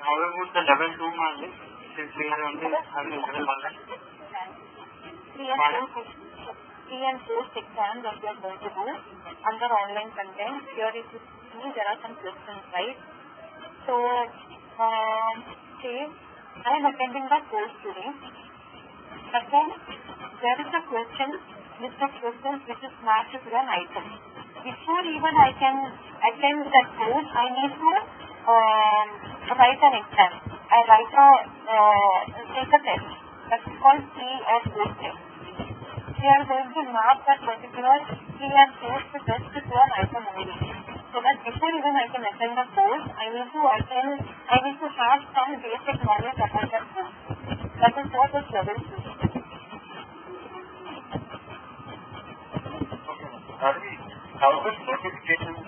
How about the level 2 only? Since we are only having level 1. 3 and 4 exam that we are going to do under online content. Here if you see there are some questions, right? So, say I am attending the course today. Second, there is a question, list of questions which is matched to an item. Before even I can attend that course, I need to write an exam. I take a test. That is called 3 or 4 test. We are going to map that particular 3 and 4 test to an item only. So that before even I can attend the course, I need to have some basic knowledge about that course. That is what is level 2. How does notifications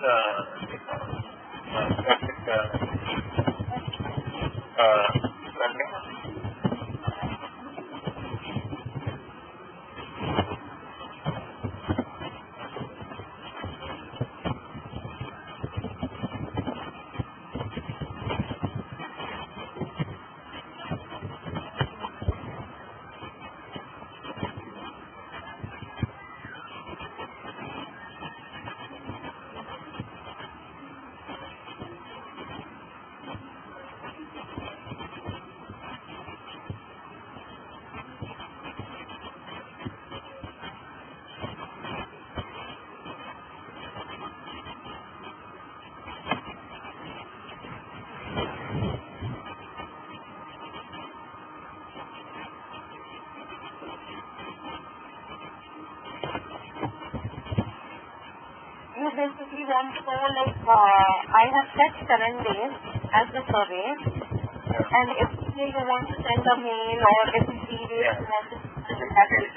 you basically want to know, like, I have set 7 days as the survey, and if you want to send a mail or every 3 days you want to send a message,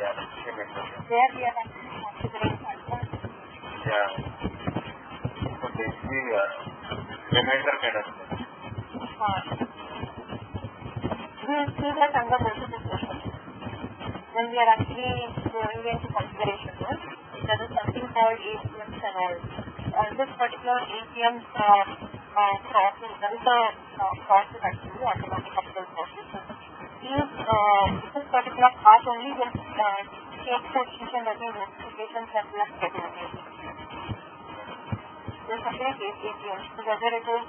there we are actually considering that. Yeah. So basically, reminder kind of thing. We will see that under notification. When we are actually going into consideration, there is something called ATMs and all. On this particular ATMs process, there is a process actually, automatic upload process. This particular part only will take for each and every notifications that we are getting. There is separate ATMs, so whether it is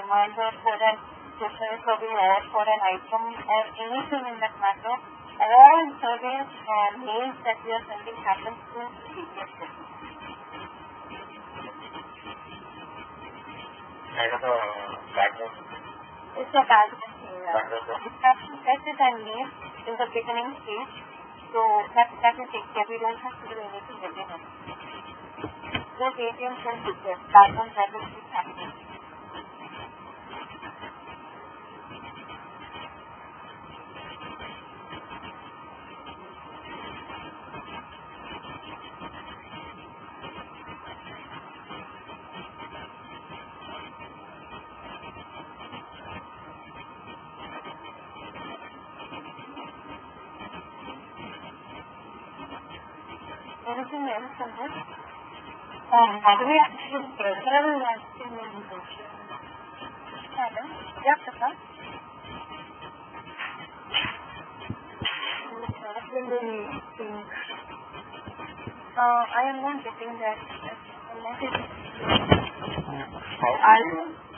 reminder for an question survey or for an item or anything in that matter, all surveys mails that we are sending happens through ATM system. Kind of a background. It's a background thing. Background. We have to set it and leave in the beginning stage, so that will take care. We don't have to do anything again. Those ATMs will be there. Background that will keep happening. Anything else on this? How do we actually schedule Hello? Yeah, Prasad? I am not getting that.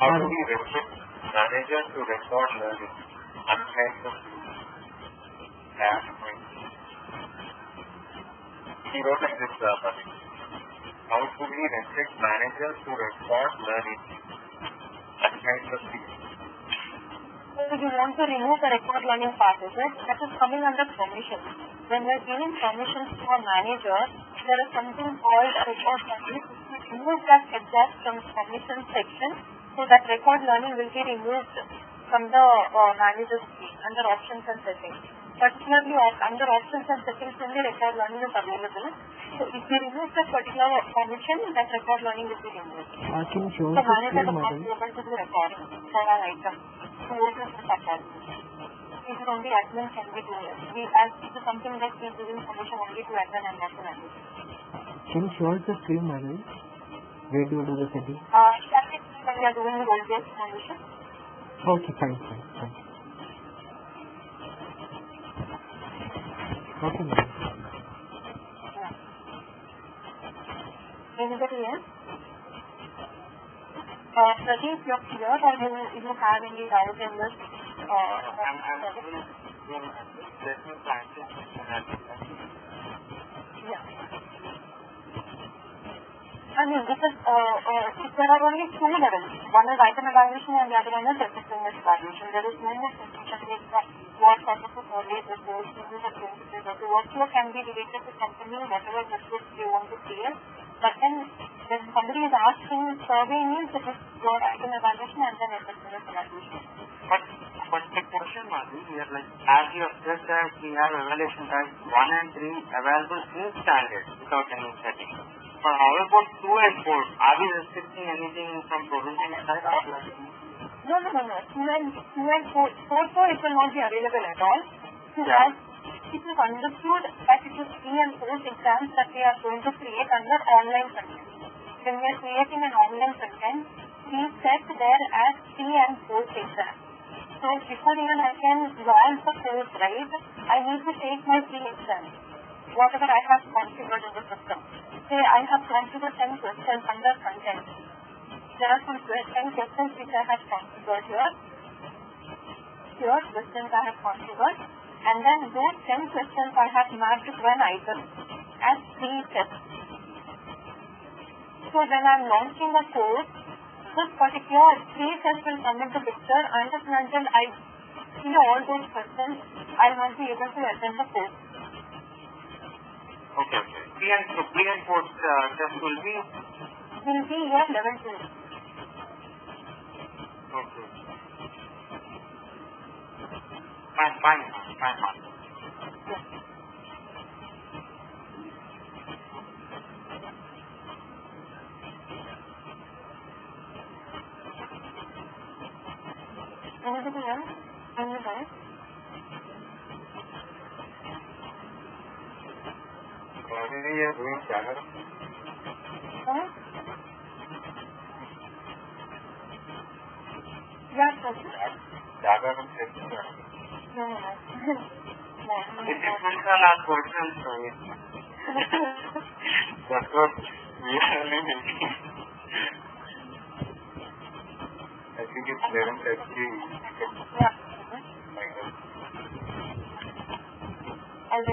How do we restrict managers to record learning unlike the staff? He wrote like this, how do we restrict managers to record learning aside the field? So you want to remove the record learning part, is it? That is coming under permission. When we are giving permissions to a manager, there is something called a record learning. Remove that exhaust from permission section, so that record learning will be removed from the manager's screen under options and settings. Particularly under options and settings only record learning is available. So if you remove that particular permission, that record learning will be removed. Can you show the us the manager screen, is not madam? able to do recording for our item. So this is the support. This is only admin can be doing it. This is something that we are giving permission only to admin and not to manager. Can you show us the screen, madam? Where do you do the setting? That is when we are doing the role-based permission. Okay, fine. Okay, madam. Anybody else? Pradeep, you're clear, or you have any doubt in this? Yeah. I mean, this is, there are only two levels. One is item evaluation and the other one is effectiveness evaluation. There is no more confusion with what sort of a survey this is, the workflow can be related to company, whatever workflow you want to create. But then, when somebody is asking survey means it is your item evaluation and then effectiveness evaluation. But the question was, we are like, as you have said that we have evaluation types 1 and 3 available in standard without any setting. But how about 2 and 4? Are we restricting anything from provisioning side or like? No. 2 and 4, it will not be available at all. Yeah. It is understood that it is 3 and 4 exams that we are going to create under online content. When we are creating an online content, we set there as 3 and 4 exams. So before even I can launch the course, right, I need to take my 3 exams. Whatever I have configured in the system. Say I have configured 10 questions under content. There are some 10 questions which I have configured here. Here, questions I have configured. And then those 10 questions I have mapped to an item as 3 tests. So when I am launching the course, this particular 3 tests will come into picture until I see all those questions, I will not be able to attend the course. Okay. 3 and 4 test will be your level 2. okay. Fine. Yes. Anybody else? Anybody? Already you are doing Java? Yeah, question. Java and system. No. It depends on our questions, so That's what we are learning. I think it's 11:30. Yeah. Like that. I'll